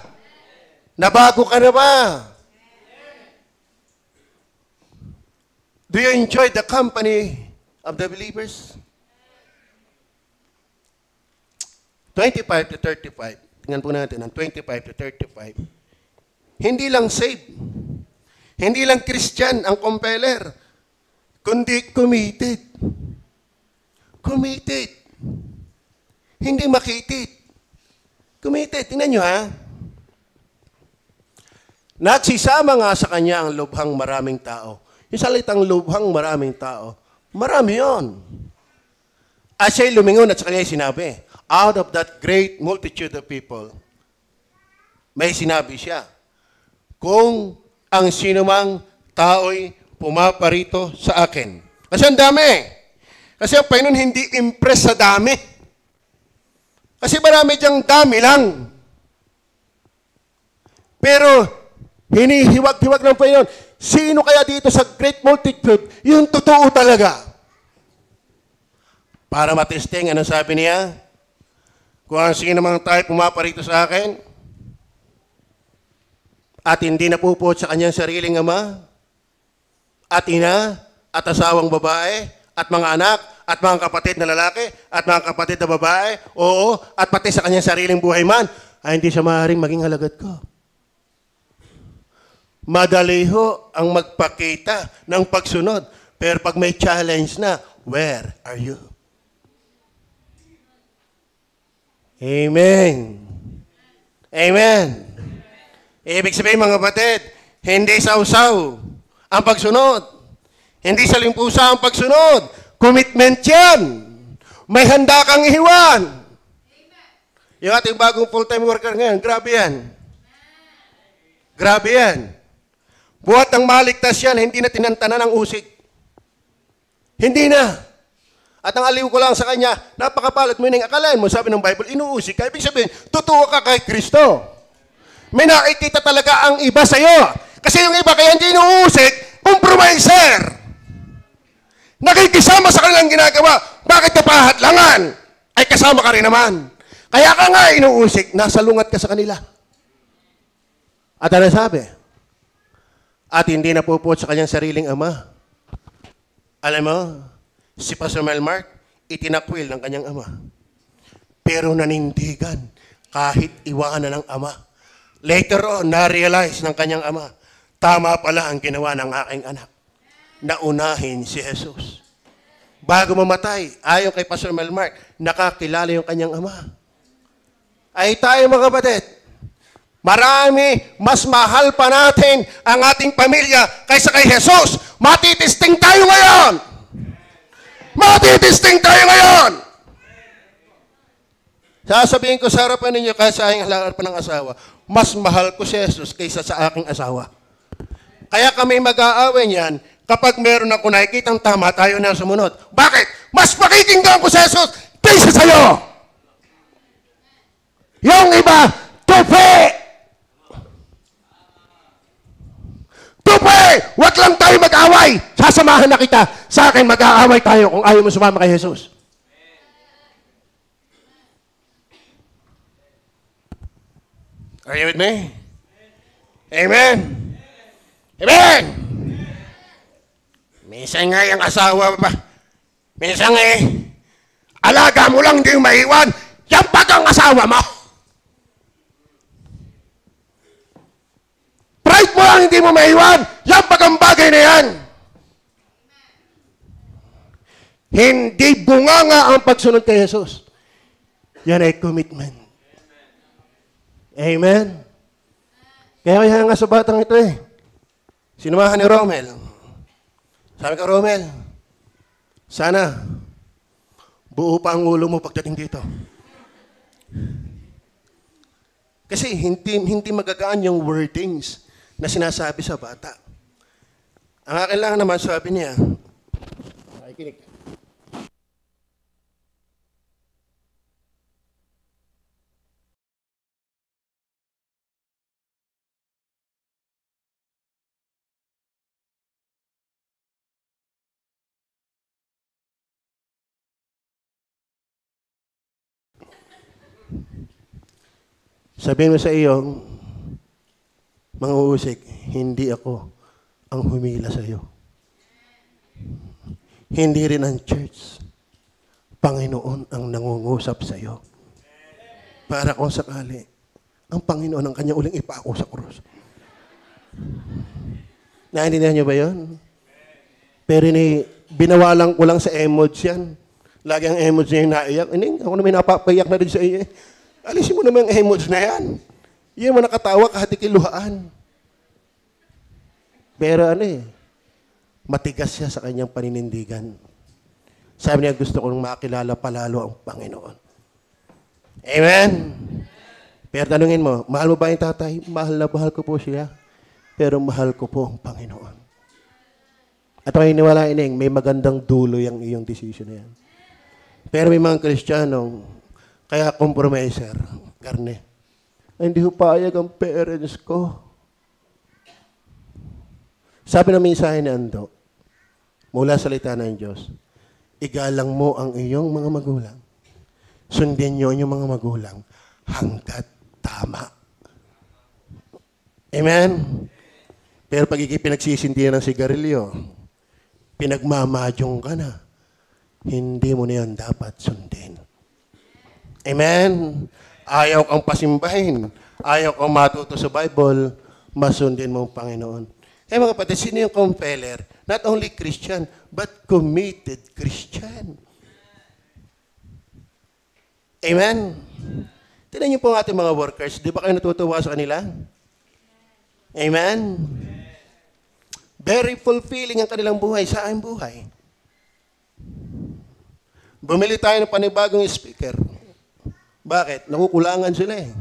Nabago ka na ba? Do you enjoy the company of the believers? 25 to 35. Tingnan po natin, ang 25 to 35. Hindi lang saved. Hindi lang Christian ang compeller. Kundi committed. Committed. Hindi makitid. Committed. Tingnan nyo ha. Nagsisama nga sa kanya ang lubhang maraming tao. Yung salitang lubhang maraming tao, marami yun. At siya'y lumingon at sa kanya sinabi, out of that great multitude of people, may sinabi siya, kung ang sinumang tao'y pumaparito sa akin. Kasi ang dami. Kasi ang Panginoon hindi impress sa dami. Kasi marami diyang dami lang. Pero, hinihiwag-hiwag ng Panginoon. Sino kaya dito sa great multitude? Yung totoo talaga. Para matesting, ano sabi niya? Kung ang sino mang tayo pumaparito sa akin, at hindi napupuot sa kanyang sariling ama, at ina, at asawang babae, at mga anak, at mga kapatid na lalaki, at mga kapatid na babae, oo, at pati sa kanyang sariling buhay man, ay hindi siya maaaring maging alagad ko. Madali ho ang magpakita ng pagsunod. Pero pag may challenge na, where are you? Amen. Amen. Ibig sabihin mga kapatid, hindi sausaw ang pagsunod. Hindi salimpusa ang pagsunod. Commitment yan. May handa kang ihiwan. Yung ating bagong full-time worker ngayon, grabe yan. Grabe yan. Buhat ng maligtas yan, hindi na tinantanan ng usig. Hindi na. At ang aliw ko lang sa kanya, napakapalad mo yun. Akalain mo, sabi ng Bible, inuusig ka. Ibig sabihin, totoo ka kay Kristo. May nakikita talaga ang iba sa'yo. Kasi yung iba, kaya hindi inuusig, compromiser. Nakikisama sa kanilang ginagawa. Bakit napahatlangan? Ay kasama ka rin naman. Kaya ka nga inuusig, nasa lungat ka sa kanila. At ano sabi? At hindi napupuot sa kanyang sariling ama. Alam mo, si Pastor Melmark, itinakwil ng kanyang ama. Pero nanindigan kahit iwanan ng ama. Later on, na-realize ng kanyang ama, tama pala ang ginawa ng aking anak. Naunahin si Jesus. Bago mamatay, ayon kay Pastor Melmark, nakakilala yung kanyang ama. Ay tayo mga kapatid, marami, mas mahal pa natin ang ating pamilya kaysa kay Jesus. Matitisting tayo ngayon! Matitisting tayo ngayon! Sasabihin ko sa harapan ninyo kahit sa aking harapan ng asawa, mas mahal ko si Jesus kaysa sa aking asawa. Kaya kami mag-aaway niyan kapag meron ako nakikitang tama, tayo na sumunod. Bakit? Mas pakikinggan ko si Jesus kaysa sa'yo! Yung iba, tupi! Tupi! Huwag lang tayo mag-away. Sasamahan na kita. Sa akin, mag-aaway tayo kung ayaw mo sumama kay Jesus. Are you with me? Amen. Amen. Minsan nga yung asawa pa. Minsan alaga mo lang, hindi maiwan. Yan pa kang asawa mo. Pride mo lang, hindi mo maiwan. Yan pa kang bagay na yan. Hindi bunganga ang pagsunod kay Jesus. Yan ay commitment. Amen. Kaya nga sa batang ito sinumahan ni Romel. Sabi ko, Romel, sana buo pa ang ulo mo pagdating dito. Kasi hindi magagaan yung wordings na sinasabi sa bata. Ang akin lang naman sabi niya, nakikinig. Sabihin mo sa iyo, mga uusik, hindi ako ang humila sa iyo. Hindi rin ang church. Panginoon ang nangungusap sa iyo. Para kung sakali, ang Panginoon ang kanya uling ipako sa krus. Naintindihan niyo ba yun? Pero binawalan ko lang sa emoji yan. Lagi ang emoji niya yung naiyak. Ako naman napapayak na rin sa iyo. Alisin mo naman ang emoji na yan. Yan mo nakatawa kahit ikiluhaan. Pero matigas siya sa kanyang paninindigan. Sabi niya, gusto kong makilala palalo ang Panginoon. Amen? Pero tanungin mo, mahal mo ba yung tatay? Mahal na mahal ko po siya. Pero mahal ko po ang Panginoon. At ako iniwalain may magandang dulo yung iyong decision na yan. Pero may mga Kristiyanong, kaya compromiser, karne. Hindi ko payag ang parents ko. Sabi ng mensahe ni Ando, mula sa salita ng Diyos, igalang mo ang iyong mga magulang. Sundin niyo ang iyong mga magulang hanggat tama. Amen? Pero pag pinagsisindihan ng sigarilyo, pinagmamadyong ka na, hindi mo na yan dapat sundin. Amen? Ayaw kang pasimbahin. Ayaw kang matuto sa Bible. masundin mo ang Panginoon. Kaya mga kapatid, sino yung compeller? Not only Christian, but committed Christian. Amen? Tignan niyo po ang ating mga workers. Di ba kayo natutuwa sa kanila? Amen? Very fulfilling ang kanilang buhay sa aking buhay. Bumili tayo ng panibagong speaker. Bakit? Nakukulangan sila eh.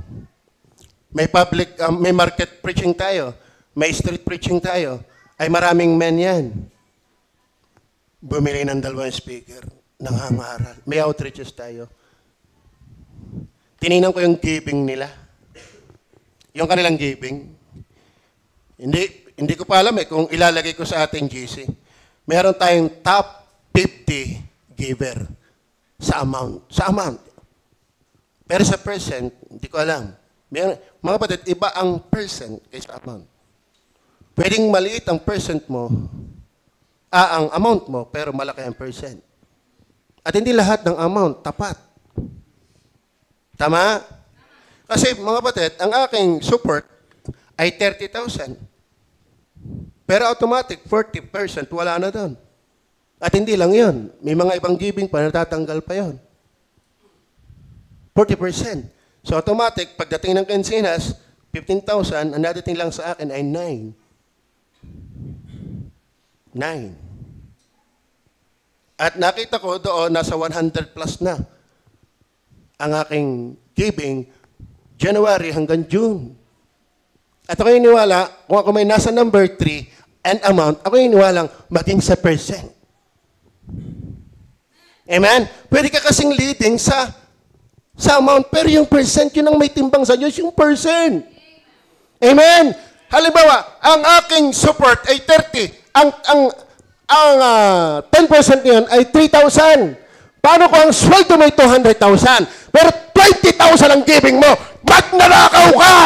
May market preaching tayo. May street preaching tayo. Ay maraming men yan. Bumili ng 2 speaker. Nangangaral. May outreaches tayo. Tinignan ko yung giving nila. Yung kanilang giving. Hindi ko pa alam kung ilalagay ko sa ating GC. Meron tayong top 50 giver sa amount. Sa amount. Pero sa percent, hindi ko alam. Mga kapatid, iba ang percent kaysa amount. Pwedeng maliit ang percent mo, ang amount mo, pero malaki ang percent. At hindi lahat ng amount tapat. Tama? Kasi mga kapatid, ang aking support ay 30,000. Pero automatic, 40% wala na doon. At hindi lang yun. May mga ibang giving pa, natatanggal pa yun. 40%. So automatic, pagdating ng kinsinas, 15,000, ang nadating lang sa akin ay 9. 9. At nakita ko doon, nasa 100 plus na ang aking giving, January hanggang June. At ako iniwala, kung ako may nasa number 3 and amount, ako iniwalang maging sa percent. Amen? Pwede ka kasing leading sa amount, pero yung percent, yun ang may timbang sa Diyos, yung percent. Amen? Halimbawa, ang aking support ay 30. Ang 10% niyan ay 3,000. Paano kung ang sweldo may 200,000? Pero 20,000 ang giving mo, magnanakaw ka!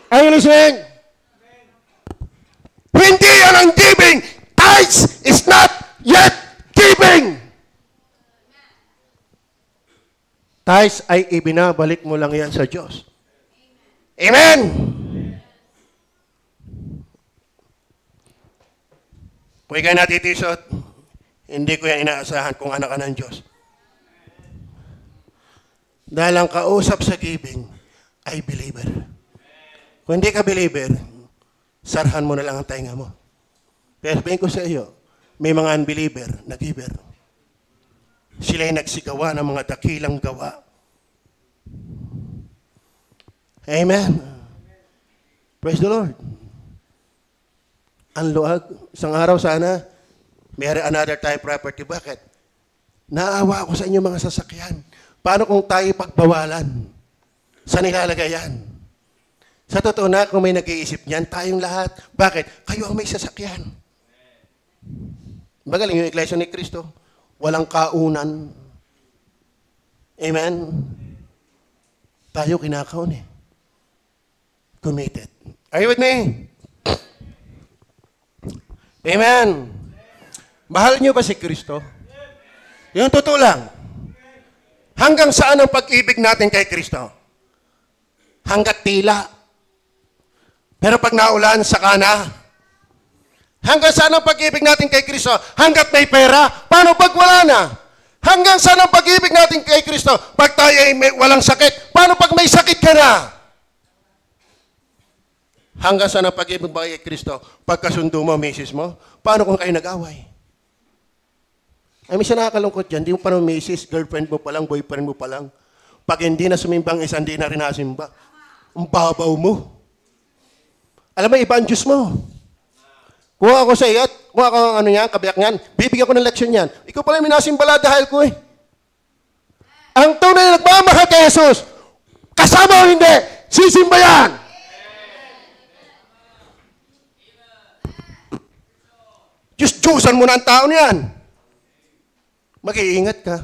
Are you listening? Hindi yan ang giving. Tithes is not yet giving. Tithes ay ibinabalik mo lang yan sa Diyos. Amen? Kung ikay natitisot, hindi ko yan inaasahan kung anak ka ng Diyos. Dahil ang kausap sa giving ay believer. Kung hindi ka believer, sarhan mo na lang ang tainga mo. Pero sabihin ko sa iyo, may mga unbeliever na giver. Sila ay nagsigawa ng mga dakilang gawa. Amen. Praise the Lord. Ang luag, isang araw sana, mayroon another type property. Bakit? Naawa ako sa inyo mga sasakyan. Paano kung tayo pagbawalan? Saan nilalagay yan? Sa totoo na, kung may nag-iisip niyan, tayong lahat. Bakit? Kayo ang may sasakyan. Magaling yung Iglesia ni Cristo. Walang kaunan. Amen? Tayo kinakaon eh. Committed. Are you with me? Amen. Mahal niyo ba si Kristo? Yung totoo lang. Hanggang saan ang pag-ibig natin kay Kristo? Hanggat tila. Pero pag naulan, saka na. Hanggang saan ang pag-ibig natin kay Kristo? Hanggat may pera. Paano pag wala na? Hanggang saan ang pag-ibig natin kay Kristo? Pag tayo ay walang sakit. Paano pag may sakit ka na? Hanggang saan ang pag-ibig ba kay Kristo? Pagkasundo mo, misis mo? Paano kung kayo nag-away? Ay, minsan nakakalungkot dyan. Di mo pa ng misis, girlfriend mo pa lang, boyfriend mo pa lang. Pag hindi na sumimbang isa, hindi na rin nasimba. Ang babaw mo. Alam mo, iba ang Diyos mo. Kung ako sa iyo, kung ako ano yan, kabiyak yan, bibigyan ko ng leksyon yan. Ikaw pala yung minasimbala dahil ko eh. Ang tunay na nagmamahal kay Jesus, kasama o hindi, sisimba yan. Diyos-Diyosan mo na ang tao niyan. Mag-iingat ka.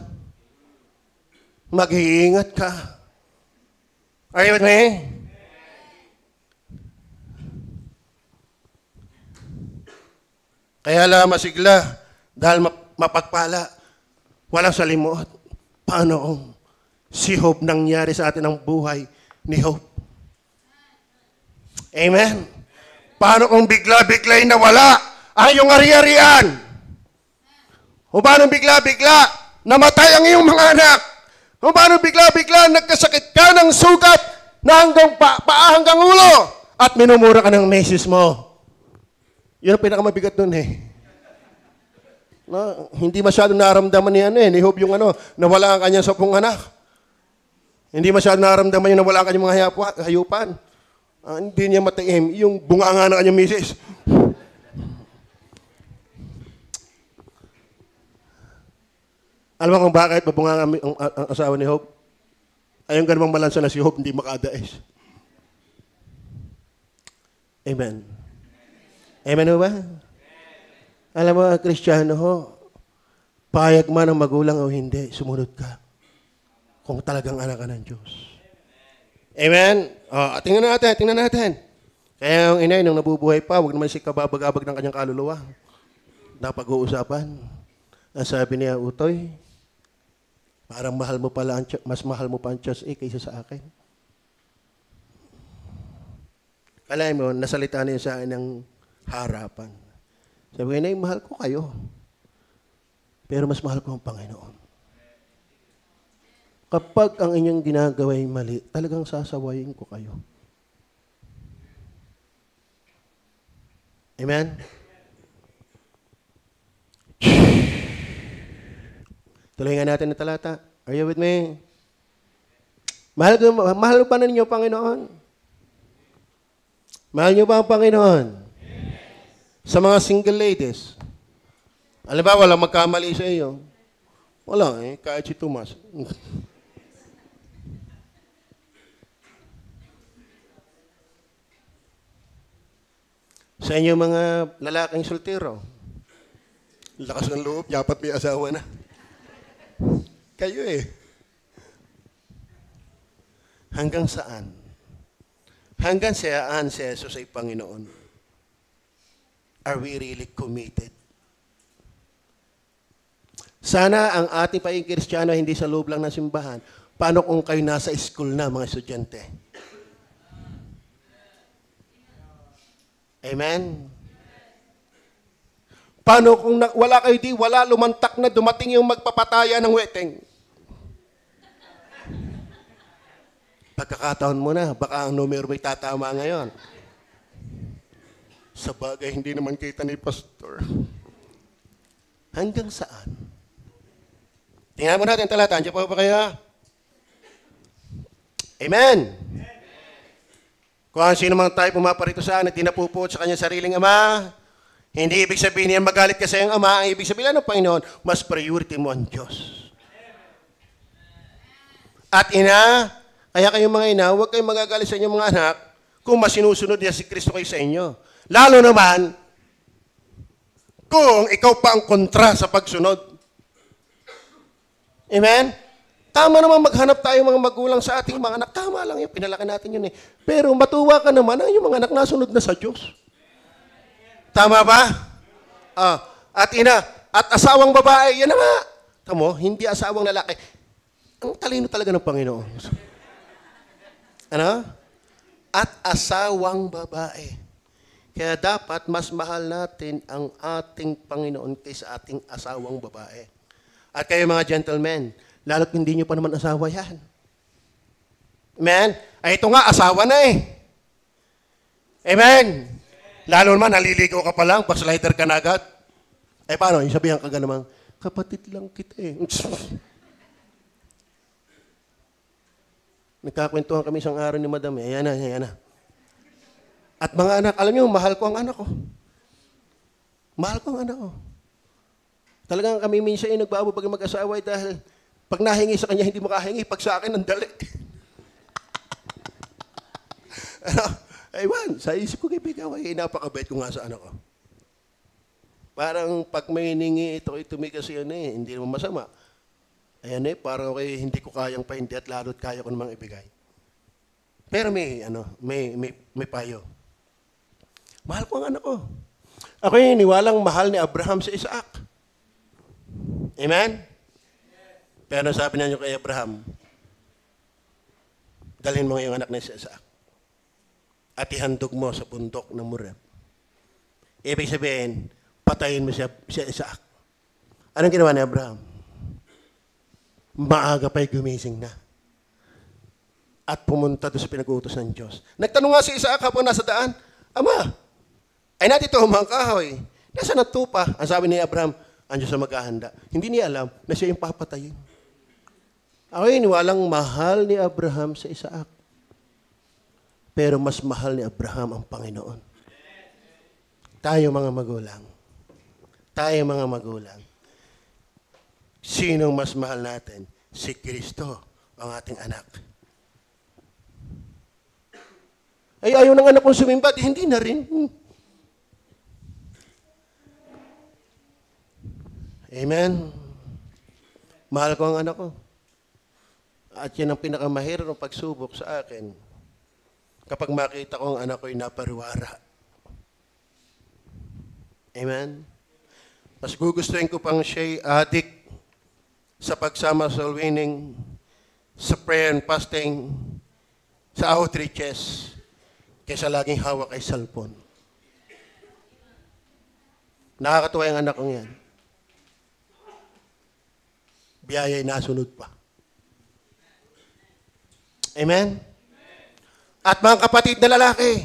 Mag-iingat ka. Are you with me? Kaya lang masigla, dahil mapagpala, walang salimuot. Paano kung si Job nangyari sa atin ang buhay, ni Hope. Amen? Paano kung bigla-bigla'y nawala ang iyong ari-arian? O paano bigla-bigla namatay ang iyong mga anak? O paano bigla-bigla nagkasakit ka ng sugat na hanggang paa hanggang ulo at minumura ka ng meses mo? Yun ang pinakamabigat nun eh. No, hindi masyadong naramdaman ni Hope yung nawala ang kanyang 10 anak. Hindi masyadong naramdaman yung nawala ang kanyang mga hayupan. Hindi niya mataim yung bunganga ng kanyang misis. Alam mo kung bakit mabunganga ang asawa ni Hope? Ay yung ganumang malansa na si Hope hindi makadais. Amen. Amen ba? Alam mo, Kristiyano ho, payag man ang magulang o hindi, sumunod ka. Kung talagang anak ka ng Diyos. Amen? Tingnan natin. Kaya yung inay, nung nabubuhay pa, huwag naman si kababag-abag ng kanyang kaluluwa. Napag-uusapan. Ang sabi niya, Utoy, parang mas mahal mo pa ang Diyos kaysa sa akin. Alam mo, nasalita niya sa akin ng harapan. Sabi ko, inay, mahal ko kayo. Pero mas mahal ko ang Panginoon. Kapag ang inyong ginagawa ay mali, talagang sasawayin ko kayo. Amen? Tuloy nga natin ang talata. Are you with me? Mahal ba na ninyo, Panginoon? Mahal niyo ba ang Panginoon? Sa mga single ladies, alam ba, walang magkamali sa iyo. Wala kahit si Tomas. Sa inyo mga lalaking soltero, lakas ng loob, dapat may asawa na. Kayo Hanggang saan? Hanggang saan si Jesus ay Panginoon? Are we really committed? Sana ang ating pagiging Kristiyano hindi sa loob lang ng simbahan. Paano kung kayo nasa school na, mga estudyante? Amen? Paano kung wala kayo wala, lumantak na, dumating yung magpapataya ng wedding? Pagkakataon mo na, baka ang numero may tatama ngayon. Sa bagay, hindi naman kita ni Pastor. Hanggang saan? Tingnan mo natin talata. Andiyan pa kaya? Amen. Kung sino man tayo pumaparito saan at di napupuot sa kanyang sariling ama, hindi ibig sabihin niya magalit ka sa iyong ama. Ang ibig sabihin ng Panginoon, mas priority mo ang Diyos. At ina, kaya kayong mga ina, huwag kayong magagalit sa inyong mga anak kung mas sinusunod niya si Kristo kayo sa inyo. Lalo naman, kung ikaw pa ang kontra sa pagsunod. Amen? Tama naman maghanap tayo mga magulang sa ating mga anak. Tama lang yun, pinalaki natin yun Pero matuwa ka naman ang yung mga anak nasunod na sa Diyos. Tama ba? At ina, at asawang babae, yan na nga. Tamo, hindi asawang lalaki. Ang talino talaga ng Panginoon. Ano? At asawang babae. Kaya dapat mas mahal natin ang ating Panginoon kaysa ating asawang babae. At kayo mga gentlemen, lalo't hindi nyo pa naman asawa yan. Amen? Ay ito nga, asawa na Amen? Lalo naman, naliligaw ka pa lang, backslider ka na agad. Ay paano? Yung sabihan ka namang, kapatid lang kita Nagkakwentuhan kami isang araw ni Madam Ayan na. At mga anak, alam niyo, mahal ko ang anak ko. Mahal ko ang anak ko. Talagang kami minsan nagbaabo pag mag-asawa dahil pag nahingi sa kanya, hindi makahingi. Pag sa akin, ang dali. Aywan, sa isip ko, kaibigan ko, napakabait ko nga sa anak ko. Parang pag may hiningi, ito kasi hindi naman masama. Ayan parang hindi ko kayang paindi at lalo't kaya ko namang ibigay. Pero may payo. Mahal ko ang anak ko. Ako niwalang mahal ni Abraham sa Isaac. Amen? Pero sabi niyo kay Abraham, dalhin mo ngayong anak na si Isaac at ihandog mo sa bundok ng Moreh. Ibig sabihin, patayin mo si Isaac. Anong ginawa ni Abraham? Maaga pa'y gumising na. At pumunta doon sa pinag-uutos ng Diyos. Nagtanong nga si Isaac habang nasa daan, Ama, ay natito ang kahoy. Nasaan ang tupa? Ang sabi ni Abraham, ang Diyos ang maghahanda. Hindi niya alam na siya yung papatayin. Ako'y walang mahal ni Abraham sa Isaac. Pero mas mahal ni Abraham ang Panginoon. Tayo mga magulang. Sinong mas mahal natin? Si Kristo, ang ating anak. Ay, ayaw ng anak kong sumimba, hindi na rin. Amen. Mahal ko ang anak ko. At yan ang pinakamahirap ng pagsubok sa akin. Kapag makita ko ang anak ko'y napariwara. Amen. Mas gugustuhin ko pang siya'y adik sa pagsama sa winning, sa prayer and fasting, sa outreaches, kaysa laging hawak ay cellphone. Nakakatuwa yung anak kong yan. Biyaya'y nasunod pa. Amen? At mga kapatid na lalaki,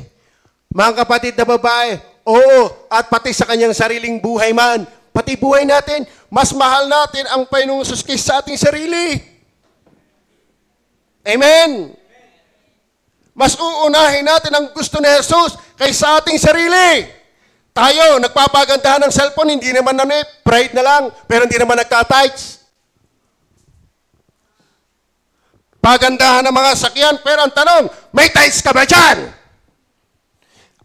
mga kapatid na babae, oo, at pati sa kanyang sariling buhay man, pati buhay natin, mas mahal natin ang Panginoong Hesus kaysa sa ating sarili. Amen? Mas uunahin natin ang gusto ni Jesus kaysa ating sarili. Tayo, nagpapagandahan ng cellphone, hindi naman pride na lang, pero hindi naman nagka-tights. Pagandahan ng mga sakyan, pero ang tanong, may tights ka ba dyan?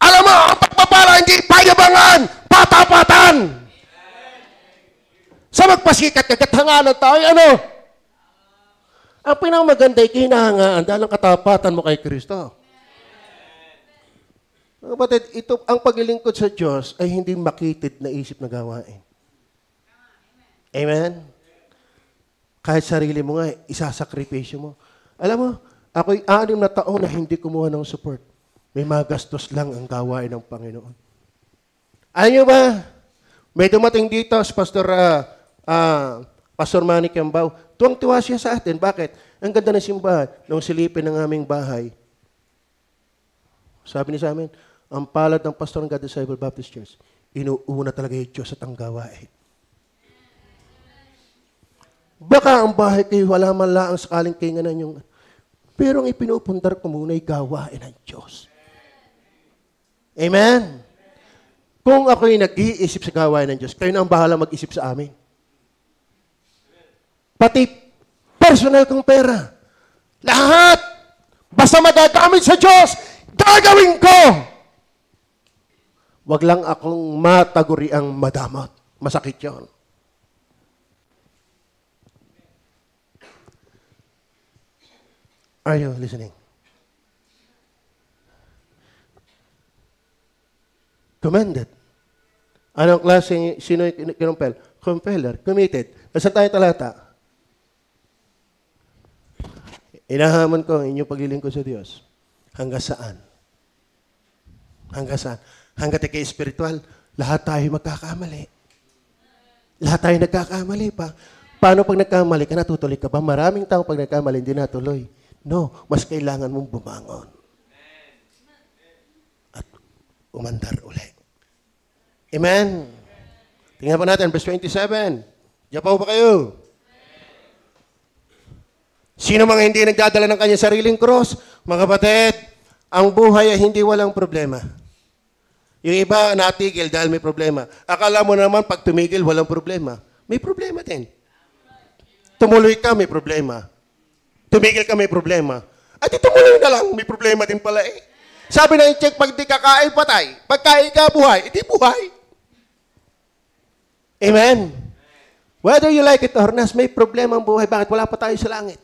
Alam mo, ang pagpapala hindi payabangan, patapatan. Sa magpasikat, kagathanganan tayo, ano? Ang pinamaganda ay kinahangaan dahil ang katapatan mo kay Kristo. Mga kapatid, ito, ang paglilingkod sa Diyos ay hindi makitid na isip na gawain. Amen? Kahit sarili mo nga, isasakripisyo mo. Alam mo, ako'y 6 na taon na hindi kumuha ng support. May magastos lang ang gawain ng Panginoon. Alam nyo ba, may dumating dito si Pastor Manny Kiambao. Tuwang-tuwa siya sa atin. Bakit? Ang ganda ng simbahan. Nung silipin ng aming bahay, sabi niya sa amin, ang palad ng pastor ng God Disciple Baptist Church, inuuna talaga yung Diyos at ang gawain. Baka ang bahay kayo wala man lang sakaling kinganan yung... Pero ang ipinupundar ko muna ay gawain ng Diyos. Amen? Kung ako'y nag-iisip sa gawain ng Diyos, kayo na ang bahala mag-isip sa amin. Pati personal kong pera. Lahat! Basta magagamit sa Diyos, gagawin ko! Wag lang akong mataguri ang madamot. Masakit yun. Are you listening? Commended. Anong klase, sino yung kinumpel? Compeller, committed. Nasa tayo talata? Inahamon ko ang inyong paglilingkod sa Diyos. Hanggang saan? Hanggang saan? Hanggang ikay spiritual, lahat tayo magkakamali. Lahat tayo nagkakamali pa. Paano pag nagkamali ka, natutuloy ka ba? Maraming tao pag nagkamali, hindi natuloy. No, mas kailangan mong bumangon. At umandar ulit. Amen? Tingnan po natin, verse 27. Diyan pa ba kayo? Sino mga hindi nagdadala ng kanyang sariling cross? Mga kapatid, ang buhay ay hindi walang problema. Yung iba natigil dahil may problema. Akala mo naman pag tumigil, walang problema. May problema din. Tumuloy ka, may problema. Tumigil ka, may problema. At tumuloy na lang, may problema din pala eh. Sabi na yung check, pag di kakain, patay. Pag kain ka, buhay. Hindi buhay. Amen? Whether you like it or not, may problema ang buhay. Bakit? Wala pa tayo sa langit.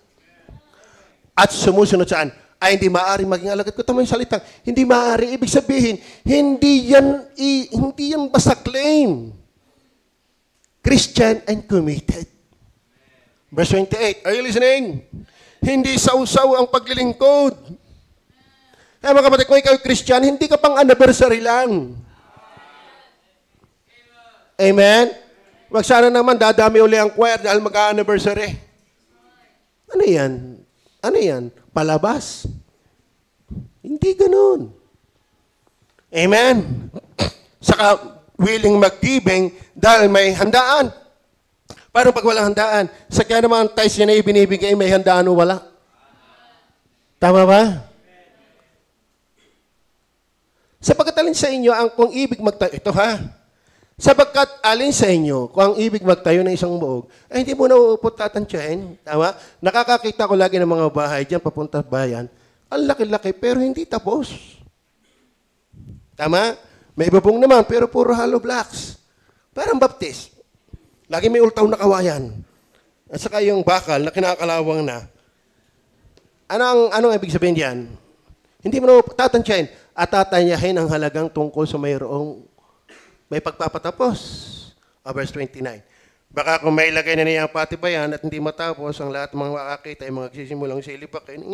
At sumusunod saan? Ay, hindi maaari maging alagad ko. Tama yung salita. Hindi maaari. Ibig sabihin, hindi yan basta claim. Christian and committed. Verse 28. Are you listening? Hindi sausaw ang paglilingkod. Kaya mga kapatid, kung ikaw Christian, hindi ka pang anniversary lang. Amen? Wag sana naman dadami uli ang choir dahil mag-anniversary. Ano yan? Ano yan? Palabas? Hindi ganun. Amen? Saka willing mag-giving dahil may handaan. Parang pag walang handaan, sa kaya naman tithes niya na ibinibigay, may handaan o wala. Tama ba? Sapagkat alin sa inyo ang kung ibig magtayo, ito ha, sapagkat alin sa inyo kung ang ibig magtayo ng isang buog, ay hindi mo na uupot tatantyahin. Tama? Nakakakita ko lagi ng mga bahay dyan, papunta bayan, ang laki-laki pero hindi tapos. Tama? May bubong naman pero puro hollow blocks. Parang baptist. Lagi may ultaw na kawayan. At saka yung bakal na kinakalawang na. Anong ibig sabihin diyan? Hindi mo na tatantyahin at tatanyahin ang halagang tungkol sa mayroong may pagpapatapos. Verse 29. Baka kung may lagay na niya ang patibayan at hindi matapos, ang lahat ng mga makakita ay magsisimulang silipakin.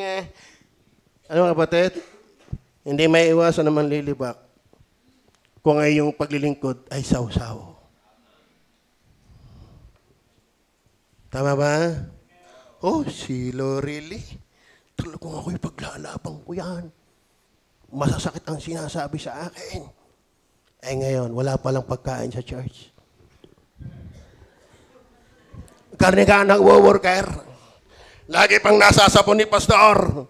Ano kapatid? Hindi may iwasan naman lilibak kung ay yung paglilingkod ay sausaw. Tama ba? Oh, si Lorelli. Talagang ako'y paglalabang ko yan. Masasakit ang sinasabi sa akin. Eh ngayon, wala palang pagkain sa church. Karne ka nag-worker. Lagi pang nasasapon ni pastor.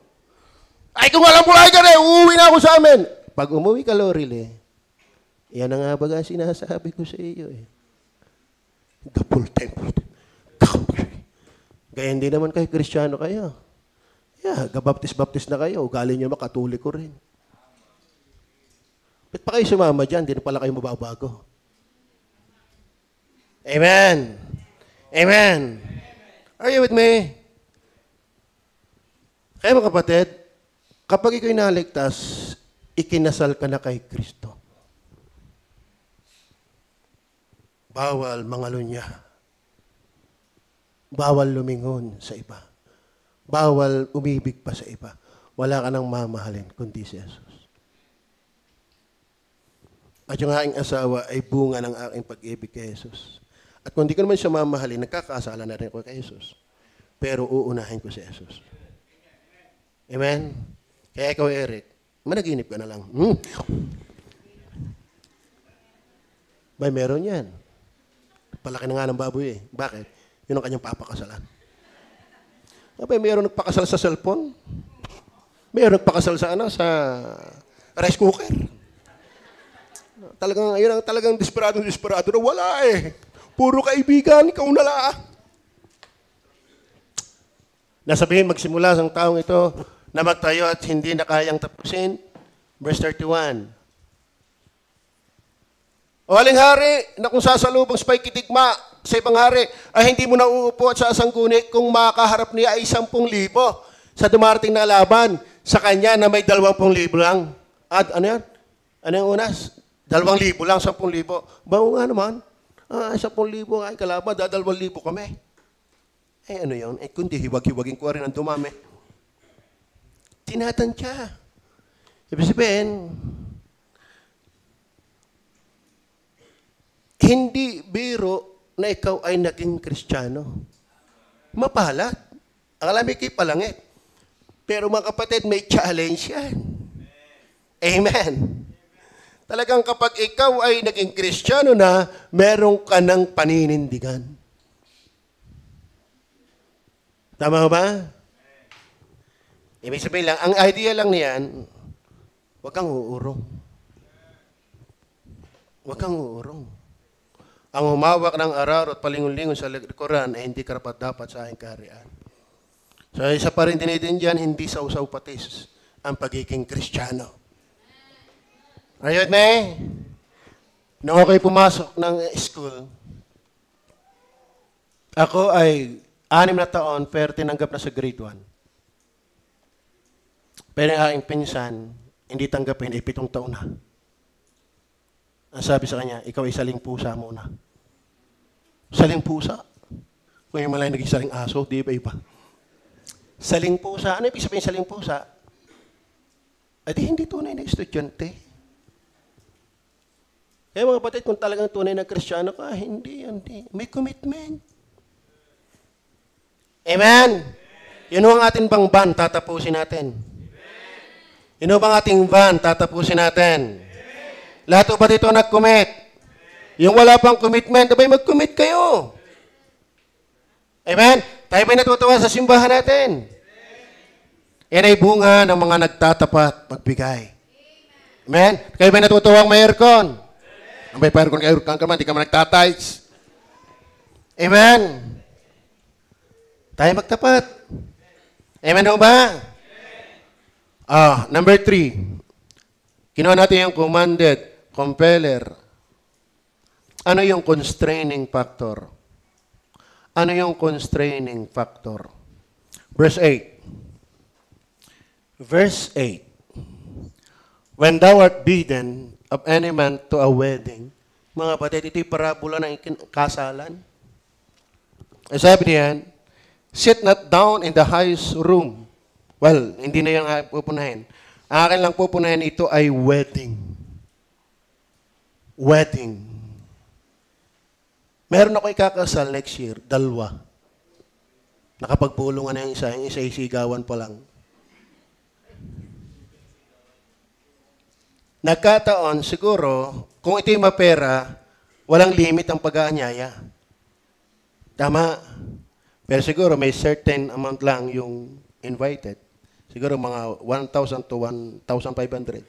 Ay, kung alam ko lang ka na, uuwi na ako sa amin. Pag umuwi ka, Lorelli, yan ang nga baga sinasabi ko sa iyo eh. The full temple. Kaya hindi naman kayo Kristiyano kayo. Yeah, gabaptis-baptis na kayo. Ugali nyo makatuliko rin. Ba't pa kayo sumama dyan? Hindi na pala kayo mababago. Amen. Amen. Are you with me? Kaya mga kapatid, kapag ikaw'y naligtas, ikinasal ka na kay Kristo. Bawal mangalunya. Bawal lumingon sa iba. Bawal umibig pa sa iba. Wala ka nang mamahalin, kundi si Jesus. At yung aking asawa ay bunga ng aking pag-ibig kay Jesus. At kung di ko naman siya mamahalin, nagkakasala na rin ako kay Jesus. Pero uunahin ko si Jesus. Amen? Kaya ikaw, Eric, managinip ka na lang. May meron yan. Palaki na nga ng baboy eh. Bakit? Yun ang kanyang papakasalan. Abay, mayroon nagpakasal sa cellphone. Mayroon nagpakasal sa sa rice cooker. Talagang, yun ang talagang desperado na wala eh. Puro kaibigan, ikaw na lang. Nasabihin, magsimula sa taong ito na magtayo at hindi na kayang tapusin. Verse 31. O aling hari, na kung sasalubong sa pagkitigma sa ibang hari, ay hindi mo na uupo at sa sangguni kung makaharap niya ay 10,000 sa dumarating na laban sa kanya na may 20,000 lang. At ano yan? Ano yung unas? 2,000 lang, 10,000. Bago nga naman, 10,000 ay kalaban, 2,000 kami. Eh ano yun? Eh kundi hiwag-hiwagin ko rin ang dumami. Tinatansya. Ibig sabihin, hindi biro na ikaw ay naging Kristiyano. Mapalat. Ang alam ikay palangit. Pero mga kapatid, may challenge yan. Amen. Talagang kapag ikaw ay naging Kristiyano na, meron ka ng paninindigan. Tama ba? Ibig sabihin lang, ang idea lang niyan, huwag kang uurong. Huwag kang uurong. Ang humawak ng araw at palingon-lingon sa likuran ay hindi karapat-dapat sa aking kaharian. So, isa pa rin dinitin dyan, hindi sausaw patis ang pagiging Kristiyano. Are you with me? Nung ako'y pumasok ng school, ako ay 6 na taon pero tinanggap na sa grade 1. Pero ang aking pinsan, hindi tanggapin, 7 taon na. Ang sabi sa kanya, ikaw ay saling pusa muna. Saling pusa? Kung yung malay naging saling aso, di ba iba? Saling pusa. Ano ibig sabihin saling pusa? Di hindi tunay na estudyante. Kaya mga kapatid, kung talagang tunay na Kristiyano ka, hindi. May commitment. Amen? Yun ang ating bang ban, tatapusin natin. Yun ang ating ban, tatapusin natin. Lahat ba dito nag-commit? Yung wala pang commitment, abay mag-commit kayo. Amen? Tayo ba'y natutuwa sa simbahan natin? Yan ay bunga ng mga nagtatapat magbigay. Amen? Kayo ba'y natutuwang may aircon? Ang may aircon ka man, di ka man nagtatights. Amen? Tayo magtapat. Amen o ba? Number 3. Kinuha natin yung commanded, compeller. Ano yung constraining factor? Ano yung constraining factor? Verse 8. Verse 8. When thou art bidden of any man to a wedding, mga kapatid, ito'y parabola ng kasalan. Sabi niyan, sit not down in the highest room. Well, hindi na yung pupunahin. Ang akin lang pupunahin, ito ay wedding. Wedding. Meron ako ikakasal next year, 2. Nakapagpulungan na yung isa isigawan pa lang. Nagkataon, siguro, kung ito'y mapera, walang limit ang pag-aanyaya. Tama. Pero siguro may certain amount lang yung invited. Siguro mga 1,000 to 1,500.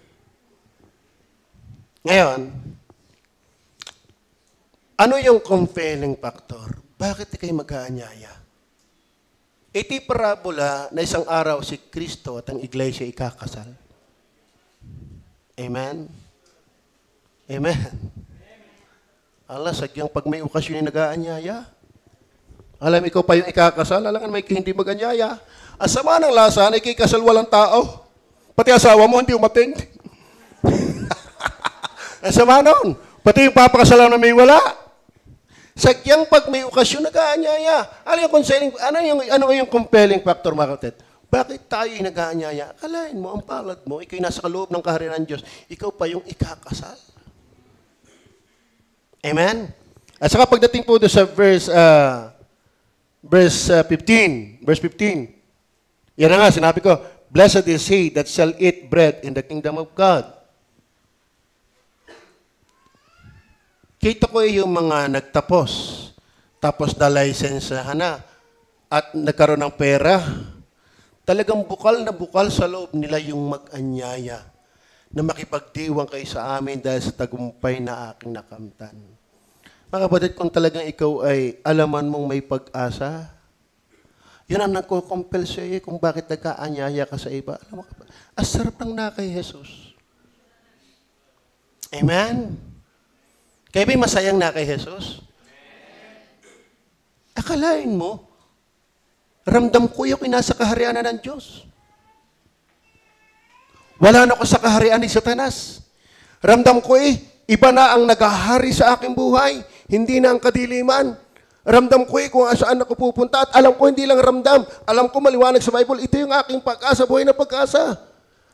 Ngayon, ano yung compelling factor? Bakit kayo mag-aanyaya? Ito'y parabola na isang araw si Kristo at ang iglesia ikakasal. Amen? Amen. Allah, sagyang pag may okasyon yung nag-aanyaya. Alam, ikaw pa yung ikakasal, alangan may hindi mag-anyaya. Ang sama ng lasa, na ikikasal walang tao. Pati asawa mo, hindi umating. Ang sama nun. Pati yung papakasalan na may wala. Sagyang pag may okasyon, nag-aanyaya. Ano yung compelling factor, mga kapatid? Bakit tayo yung nag-aanyaya? Kalain mo, ang palad mo, ikaw nasa kaloob ng kaharian ng Diyos, ikaw pa yung ikakasal. Amen? At saka pagdating po doon sa verse 15. Yan na nga, sinabi ko, blessed is he that shall eat bread in the kingdom of God. Kita ko yung mga nagtapos, tapos na lisensahan na, at nagkaroon ng pera. Talagang bukal na bukal sa loob nila yung mag-anyaya na makipagdiwang kayo sa amin dahil sa tagumpay na aking nakamtan. Mga kapatid, kung talagang ikaw ay alaman mong may pag-asa, yun ang nagko-compel sa iyo kung bakit nagka-anyaya ka sa iba. Alam mo, asarap ng na kay Jesus. Amen? Kaya ba'y masayang na kay Jesus? Akalain mo, ramdam ko yung nasa kaharian ng Diyos. Wala na ako sa kaharian ni Satanas. Ramdam ko iba na ang naghahari sa aking buhay. Hindi na ang kadiliman. Ramdam ko kung saan ako pupunta. At alam ko hindi lang ramdam. Alam ko maliwanag sa Bible, ito yung aking pag-asa, buhay na pag-asa.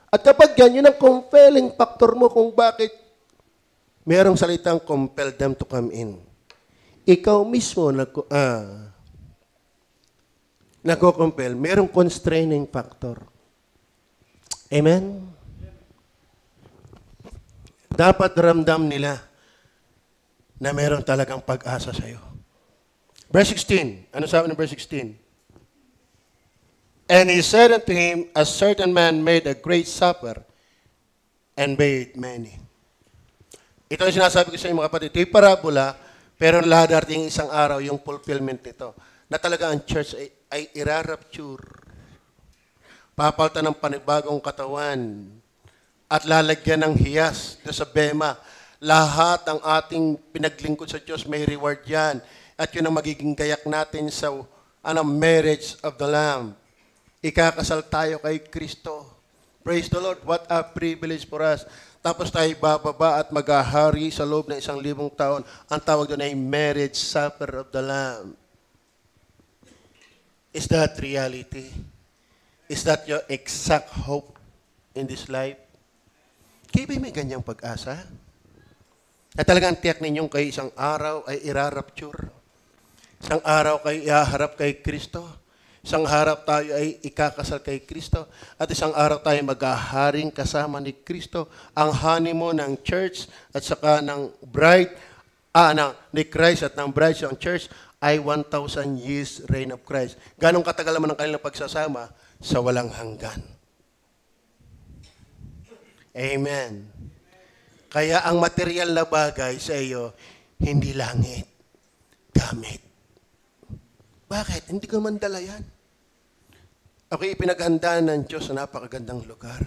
At kapag yan, yun ang compelling factor mo kung bakit merong salitang compel them to come in. Ikaw mismo nagko-compel, merong constraining factor. Amen? Dapat ramdam nila na meron talagang pag-asa sa'yo. Verse 16. Ano sabi ng verse 16? And he said unto him, a certain man made a great supper and bade many. Ito ang sinasabi ko sa inyo mga kapatid. Ito'y parabola, pero darating isang araw yung fulfillment nito. Na talaga ang church ay irarapture. Papalta ng panibagong katawan at lalagyan ng hiyas sa bema. Lahat ang ating pinaglingkod sa Diyos, may reward yan. At yun ang magiging gayak natin sa marriage of the Lamb. Ikakasal tayo kay Kristo. Praise the Lord. What a privilege for us. Tapos tayo bababa at maghahari sa loob ng 1,000 taon. Ang tawag doon ay marriage supper of the Lamb. Is that reality? Is that your exact hope in this life? Kayo ba'y may ganyang pag-asa? Na talagang tiyak ninyong kayo isang araw ay irarapture. Isang araw kayo ihaharap kay Kristo. Isang harap tayo ay ikakasal kay Kristo. At isang araw tayo maghaharing kasama ni Kristo. Ang honeymoon ng church at saka ng bride, ni Christ at ng bride ng church ay 1,000 years reign of Christ. Ganong katagal naman ang kanilang pagsasama sa walang hanggan. Amen. Kaya ang material na bagay sa iyo, hindi langit, gamit. Bakit? Hindi ko man dala yan. Ako'y ipinaghandaan ng Diyos sa napakagandang lugar.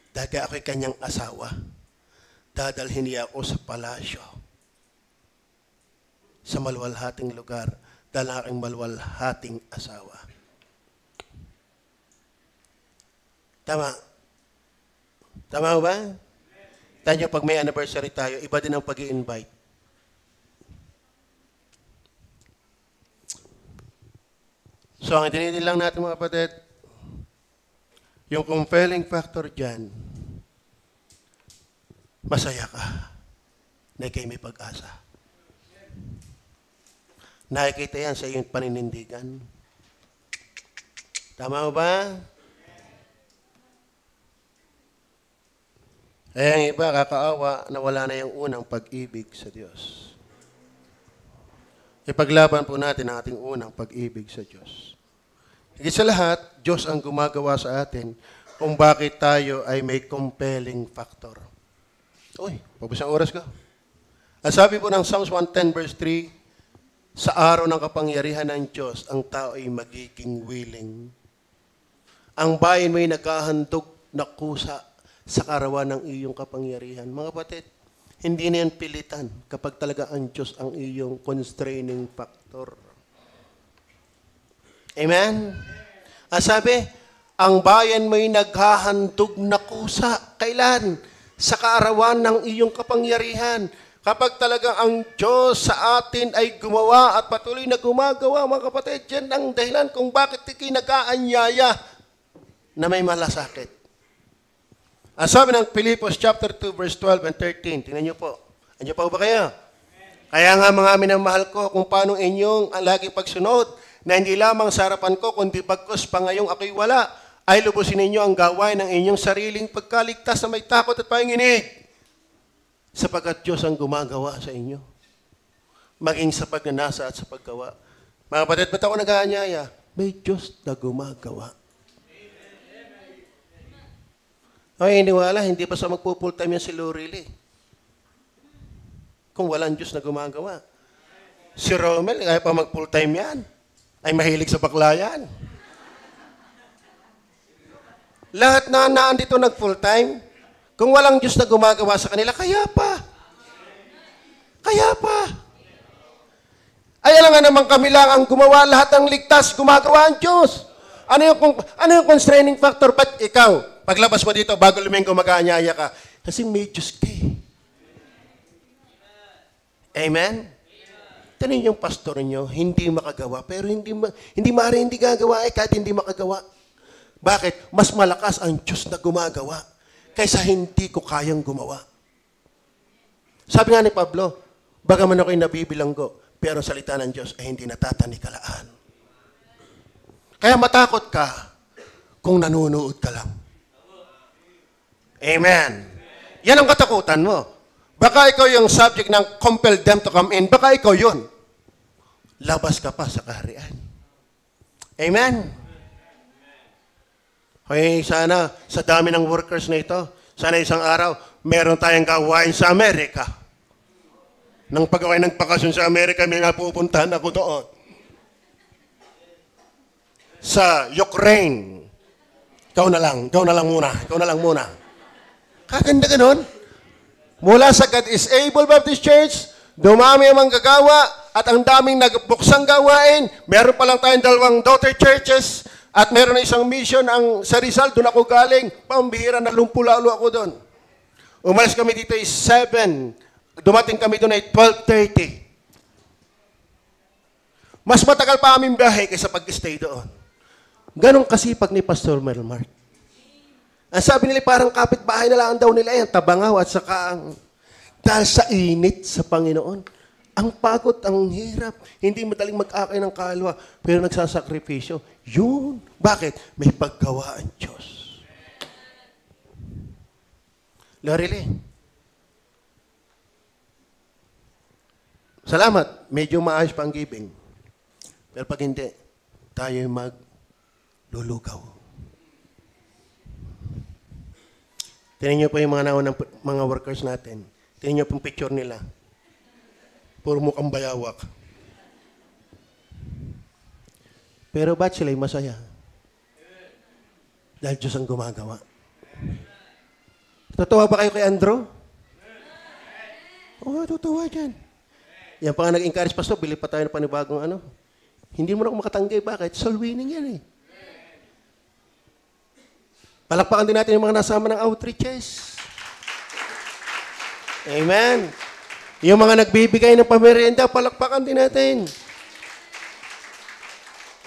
Dahil ako'y kanyang asawa. Dadalhin niya ako sa palasyo. Sa maluwalhating lugar. Dahil aking maluwalhating asawa. Tama. Tama ba? Tayo pag may anniversary tayo, iba din ang pag-i-invite. So, ang itinitin lang natin mga kapatid, yung compelling factor dyan, masaya ka na ikay may pag-asa. Nakikita yan sa iyong paninindigan. Tama ba? Ang iba, kakaawa na wala na yung unang pag-ibig sa Diyos. Ipaglaban po natin ang ating unang pag-ibig sa Diyos. Higit sa lahat, Diyos ang gumagawa sa atin kung bakit tayo ay may compelling factor. Uy, pabos ang oras ko. Ang sabi po ng Psalms 110 verse 3, sa araw ng kapangyarihan ng Diyos, ang tao ay magiging willing. Ang bayan may naghahandog na kusa sa karawan ng iyong kapangyarihan. Mga kapatid, hindi na yan pilitan kapag talaga ang Diyos ang iyong constraining factor. Amen? Ang sabi, ang bayan mo'y naghahandog na kusa. Kailan? Sa kaarawan ng iyong kapangyarihan. Kapag talaga ang Diyos sa atin ay gumawa at patuloy na gumagawa, mga kapatid, yan ang dahilan kung bakit ikay nag-aanyaya na may malasakit. Ang sabi ng Pilipos chapter 2 verse 12 and 13, tingnan niyo po. Andiyo pa ba kayo? Kaya nga mga minamahal ko kung paano inyong lagi pagsunod na hindi lamang sa harapan ko kundi pagkus pa ngayong ako'y wala ay lubusin ninyo ang gawain ng inyong sariling pagkaligtas na may takot at panginginig sapagkat Diyos ang gumagawa sa inyo. Maging sa pagnanasa at sa paggawa. Mga kapatid, ba't ako nag-aanyaya? May Diyos na gumagawa. Ay, iniwala, hindi pa sa magpo-full time yan si Lorili. Kung walang Diyos na gumagawa. Si Romel, kaya pa mag-full time yan. Ay mahilig sa bakla yan. Lahat na naandito nag-full time, kung walang Diyos na gumagawa sa kanila, kaya pa. Kaya pa. Ay, alam nga naman kami lang ang gumawa, lahat ng ligtas, gumagawa ang Diyos. Ano yung constraining factor? Ba't ikaw? Paglabas mo dito, bago luminggo, mag-aanyaya ka. Kasi may Diyos ka. Amen? Tanin yung pastor nyo, hindi makagawa. Pero hindi maaari hindi gagawa kahit hindi makagawa. Bakit? Mas malakas ang Diyos na gumagawa kaysa hindi ko kayang gumawa. Sabi nga ni Pablo, bagaman ako'y nabibilanggo, pero salita ng Diyos ay hindi natatani-kalaan. Kaya matakot ka kung nanunood ka lang. Amen. Yan ang katakutan mo. Baka ikaw yung subject ng compel them to come in. Baka ikaw yun. Labas ka pa sa kaharian. Amen. Okay, sana sa dami ng workers na ito, sana isang araw, meron tayong gawain sa Amerika. Nang pag-away ng bakasyon sa Amerika, may nga pupuntahan ako doon. Sa Ukraine. Ikaw na lang muna. Kaganda ganon. Mula sa God is Able Baptist Church, dumami ang manggagawa at ang daming nagbuksang gawain. Meron pa lang tayong 2 daughter churches at meron na isang mission ang sa Rizal. Doon ako galing. Pambihira na lumpulalo ako doon. Umalis kami dito ay 7. Dumating kami doon ay 12:30. Mas matagal pa aming biyahe kaysa pag-stay doon. Ganon kasipag ni Pastor Melmark. Ang sabi nila, parang kapitbahay na lang daw nila yan, tabangaw at saka dahil sa init sa Panginoon. Ang pagod, ang hirap. Hindi madaling mag-akay ng kalwa, pero nagsasakripisyo. Yun. Bakit? May paggawa ang Diyos. Lorele, salamat. Medyo maayos pa ang giving. Pero pag hindi, tayo maglulugaw. Tingnan niyo po yung mga naunang mga workers natin. Tingnan niyo po yung picture nila. Puro mukhang bayawak. Pero ba't sila'y masaya? Dahil Diyos ang gumagawa. Totoo ba kayo kay Andrew? Oo, totoo dyan. Yan pa nga nag-encourage, Pastor, bili pa tayo ng panibagong ano. Hindi mo na ako makatanggi. Bakit? Soul winning yan eh. Palakpakan din natin yung mga nasama ng outreaches. Amen. Yung mga nagbibigay ng pamerienda, palakpakan din natin.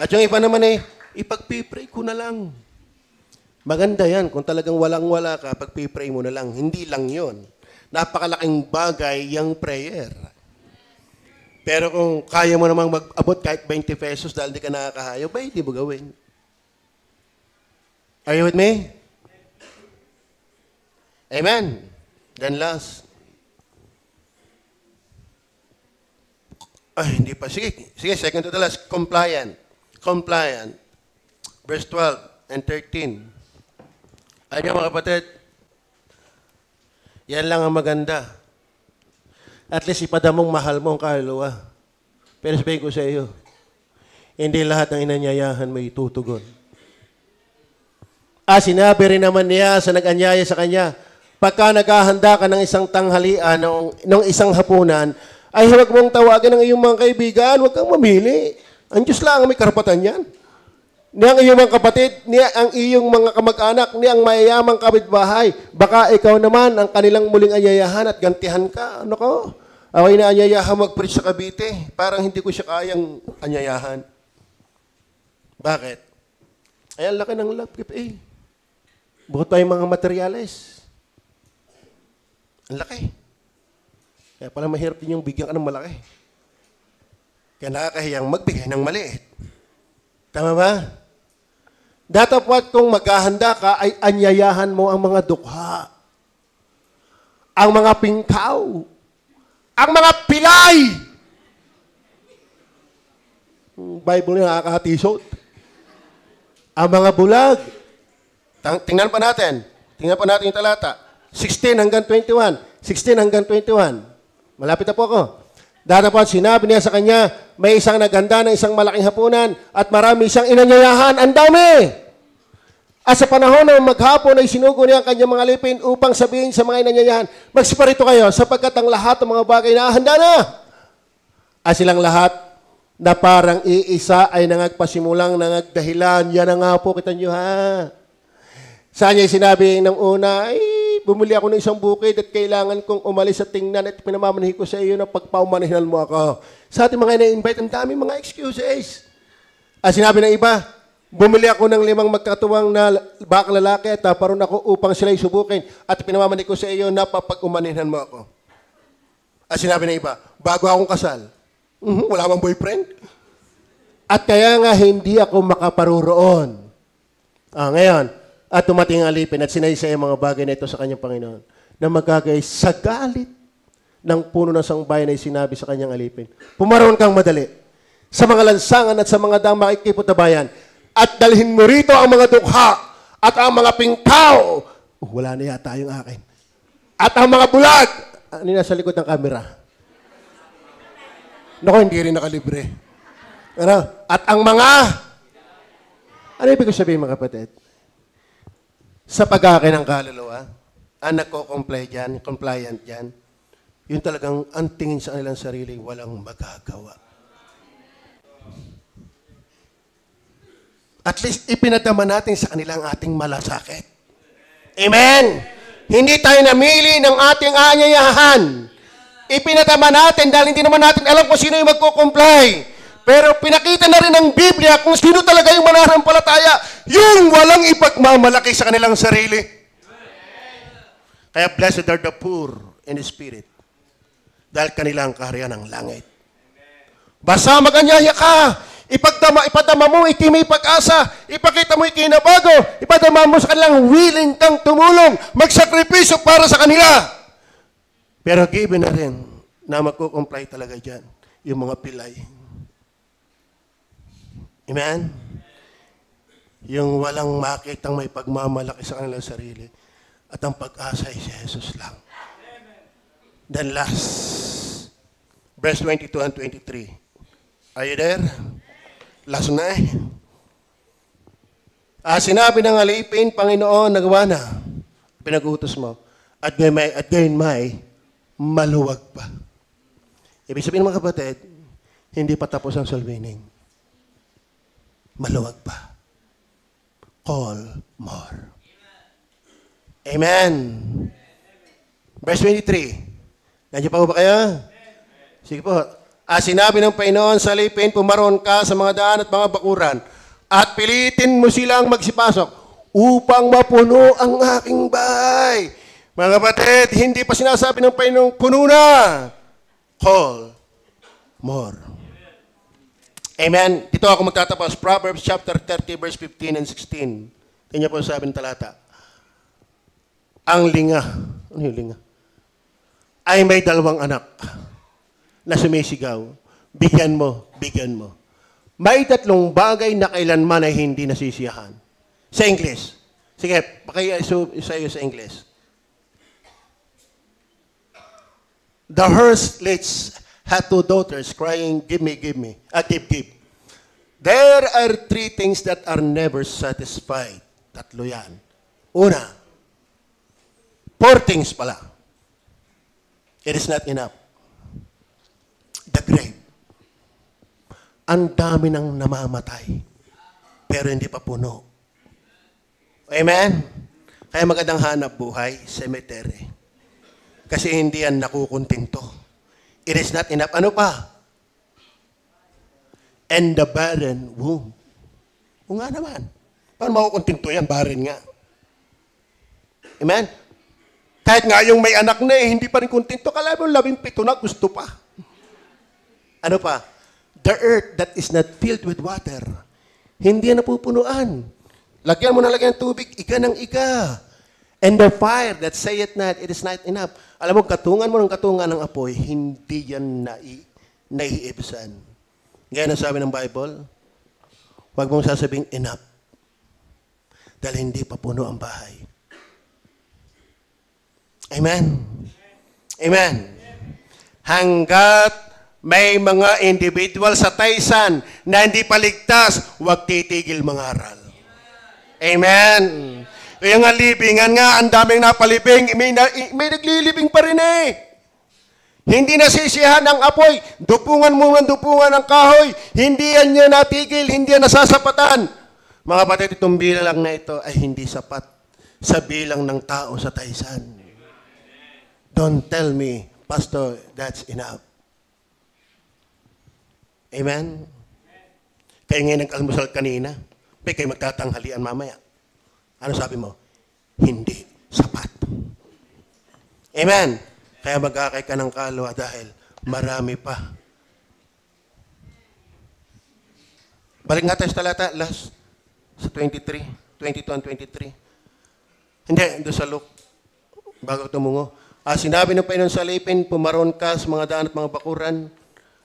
At yung iba naman eh, ipag-pray ko na lang. Maganda yan. Kung talagang walang-wala ka, pag-pray mo na lang. Hindi lang yon. Napakalaking bagay yung prayer. Pero kung kaya mo namang mag-abot kahit 20 pesos dahil di ka nakakahayo, ba, hindi mo gawin. Are you with me? Amen. Then last. Ay, hindi pa. Sige, second to the last. Compliant. Verse 12 and 13. Ayun mga kapatid, yan lang ang maganda. At least ipadamong mahal mo ang kaluluwa. Pero sabihin ko sa iyo, hindi lahat ng inanyayahan may tutugon. Sinabi rin naman niya sa nag-anyaya sa kanya, pagka naghahanda ka ng isang tanghalian, ng isang hapunan, ay huwag mong tawagin ang iyong mga kaibigan, huwag kang mamili. Ang Diyos lang ang may karapatan yan. Ni ang iyong mga kapatid, ni ang iyong mga kamag-anak, ni ang mayayamang kapitbahay. Baka ikaw naman ang kanilang muling anyayahan at gantihan ka. Ano ko? Ako'y naanyayahan mag-preach sa Cavite. Parang hindi ko siya kayang anyayahan. Bakit? Ay, ang laki ng love gift eh. Bukod pa yung mga materyales. Ang laki. Kaya pala mahirap din yung bigyan ka ng malaki. Kaya nakakahiyang magbigay ng maliit. Tama ba? Datapwat kung maghahanda ka, ay anyayahan mo ang mga dukha, ang mga pingkaw, ang mga pilay. Bible niya nakakatisot. Ang mga bulag. Tingnan pa natin yung talata. 16 hanggang 21. 16 hanggang 21. Malapit na po ako. Datapwat sinabi niya sa kanya, may isang naghanda ng isang malaking hapunan at marami siyang inanyayahan. Ang dami! At sa panahon ng maghapon ay sinugo niya ang kanyang mga lipin upang sabihin sa mga inanyayahan, magsiparito kayo sapagkat ang lahat ng mga bagay na handa na. At silang lahat na parang iisa ay nangagpasimulang nangagdahilan. Yan na nga po, kita nyo ha. Saan niya sinabi ng una, ay bumili ako ng isang bukid at kailangan kong umalis at tingnan at pinamamanahin ko sa iyo na pagpaumanahinan mo ako. Sa ating mga ina-invite, ang dami mga excuses. At sinabi ng iba, bumili ako ng 5 magkatuwang na bakang lalaki at naparoon ako upang sila'y subukin at pinamamanahin ko sa iyo na papag-umanihan mo ako. At sinabi ng iba, bago akong kasal, wala bang boyfriend? At kaya nga hindi ako makaparuroon. Ngayon, at tumating ang alipin at sinaysay ang mga bagay na ito sa kanyang Panginoon na magagay sa galit ng puno ng sangbayan ay sinabi sa kanyang alipin, pumaroon kang madali sa mga lansangan at sa mga dang makikipot na bayan at dalhin mo rito ang mga dukha at ang mga pingkaw. Wala na yata yung akin. At ang mga bulag. Ano nasa likod ng camera? Naku, hindi rin nakalibre. Ano? At ang mga... Ano ibig sabihin mga kapatid? Sa pag-akin ng kaluluwa, ang compliant dyan, yun talagang ang tingin sa kanilang sarili, walang magagawa. At least, ipinadama natin sa kanilang ating malasakit. Amen! Hindi tayo namili ng ating aanyayahan. Ipinadama natin dahil hindi naman natin alam kung sino yung magko-comply. Pero pinakita na rin ng Biblia kung sino talaga yung mananampalataya, yung walang ipagmamalaki sa kanilang sarili. Kaya blessed are the poor in the spirit, dahil kanilang kaharian ng langit. Basta maganyaya ka, ipadama mo, ikimay pag-asa, ipakita mo ikinabago, ipadama mo sa kanilang willing kang tumulong, magsakripisyo para sa kanila. Pero given na rin na magkukomply talaga dyan, yung mga pilay. Amen? Yung walang makitang may pagmamalaki sa kanilang sarili at ang pag-asa ay si Jesus lang. Then last, verse 22 and 23. Are you there? Last na eh. Sinabi ng alipin, Panginoon, nagawa na. Pinag-utos mo. At gayon may maluwag pa. Ibig sabihin mga kapatid, hindi pa tapos ang soul winning. Maluwag pa. Call more. Amen. Verse 23. Nandiyan pa ba kayo? Sige po. Sinabi ng Panginoon sa alipin, pumaroon ka sa mga daan at mga bakuran at pilitin mo silang magsipasok upang mapuno ang aking bahay. Mga kapatid, hindi pa sinasabi ng Panginoon, puno na. Call more. Amen. Dito ako magtatapos. Proverbs chapter 30, verse 15 and 16. Tingnan po sabi ng talata. Ang linga, ano yung linga? Ay may dalawang anak na sumisigaw. Bigyan mo, bigyan mo. May tatlong bagay na kailanman ay hindi nasisiyahan. Sa English. Sige, sa iyo sa English. The hearse had two daughters crying, give me, give me. Give. There are three things that are never satisfied. Tatlo yan. Una, four things pala. It is not enough. The grave. Ang dami nang namamatay, pero hindi pa puno. Amen? Kaya magandang hanap buhay, cemetery. Kasi hindi yan nakukuntinto. It is not enough. Ano pa? And the barren womb. O nga naman. Paano makukuntinto yan? Barren nga. Amen? Kahit nga yung may anak na hindi pa rin kuntinto, kala mo 17 na, gusto pa. Ano pa? The earth that is not filled with water. Hindi yan napupunuan. Lagyan mo na lagyan ng tubig, iga ng iga. And the fire that sayeth not, it is not enough. Alam mo, katungan mo ng katungan ng apoy, hindi yan naiibsan. Ngayon ang sabi ng Bible, huwag mong sasabing enough. Dahil hindi pa puno ang bahay. Amen? Amen. Hanggat may mga individual sa Taysan na hindi paligtas, huwag titigil mangaral. Amen. Yung nga libingan nga, ang daming napalibing, may naglilibing pa rin eh. Hindi nasisiyahan ng apoy, dupungan mo ng dupungan ng kahoy, hindi yan niya natigil, hindi yan nasasapatan. Mga kapatid, itong bilang na ito ay hindi sapat sa bilang ng tao sa Taysan. Don't tell me, Pastor, that's enough. Amen? Kaya ngayon nag-almusal kanina, kayo magtatanghalian mamaya. Ano sabi mo? Hindi sapat. Amen? Kaya mag-akay ka ng kalwa dahil marami pa. Balik nga tayo sa talata, last, sa 22 and 23. Hindi, doon sa Luke, bago tumungo. Sinabi ng Panginoon sa alipin, pumaroon ka sa mga daan at mga bakuran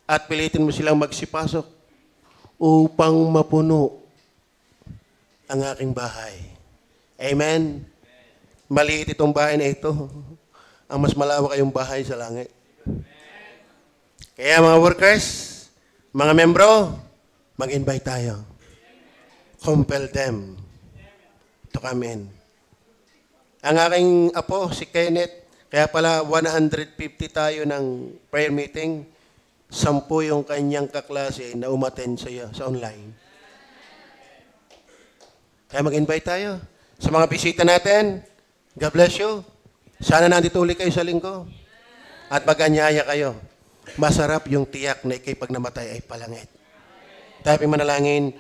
at pilitin mo silang magsipasok upang mapuno ang aking bahay. Amen? Maliit itong bahay na ito. Ang mas malawak ay yung bahay sa langit. Kaya mga workers, mga membro, mag-invite tayo. Compel them to come in. Ang aking apo, si Kenneth, kaya pala 150 tayo ng prayer meeting, 10 yung kanyang kaklase na umattend sa online. Kaya mag-invite tayo. Sa mga bisita natin, God bless you. Sana nandito ulit kayo sa linggo. At maganyaya kayo. Masarap yung tiyak na ikay pag namatay ay palangit. Tayo manalangin.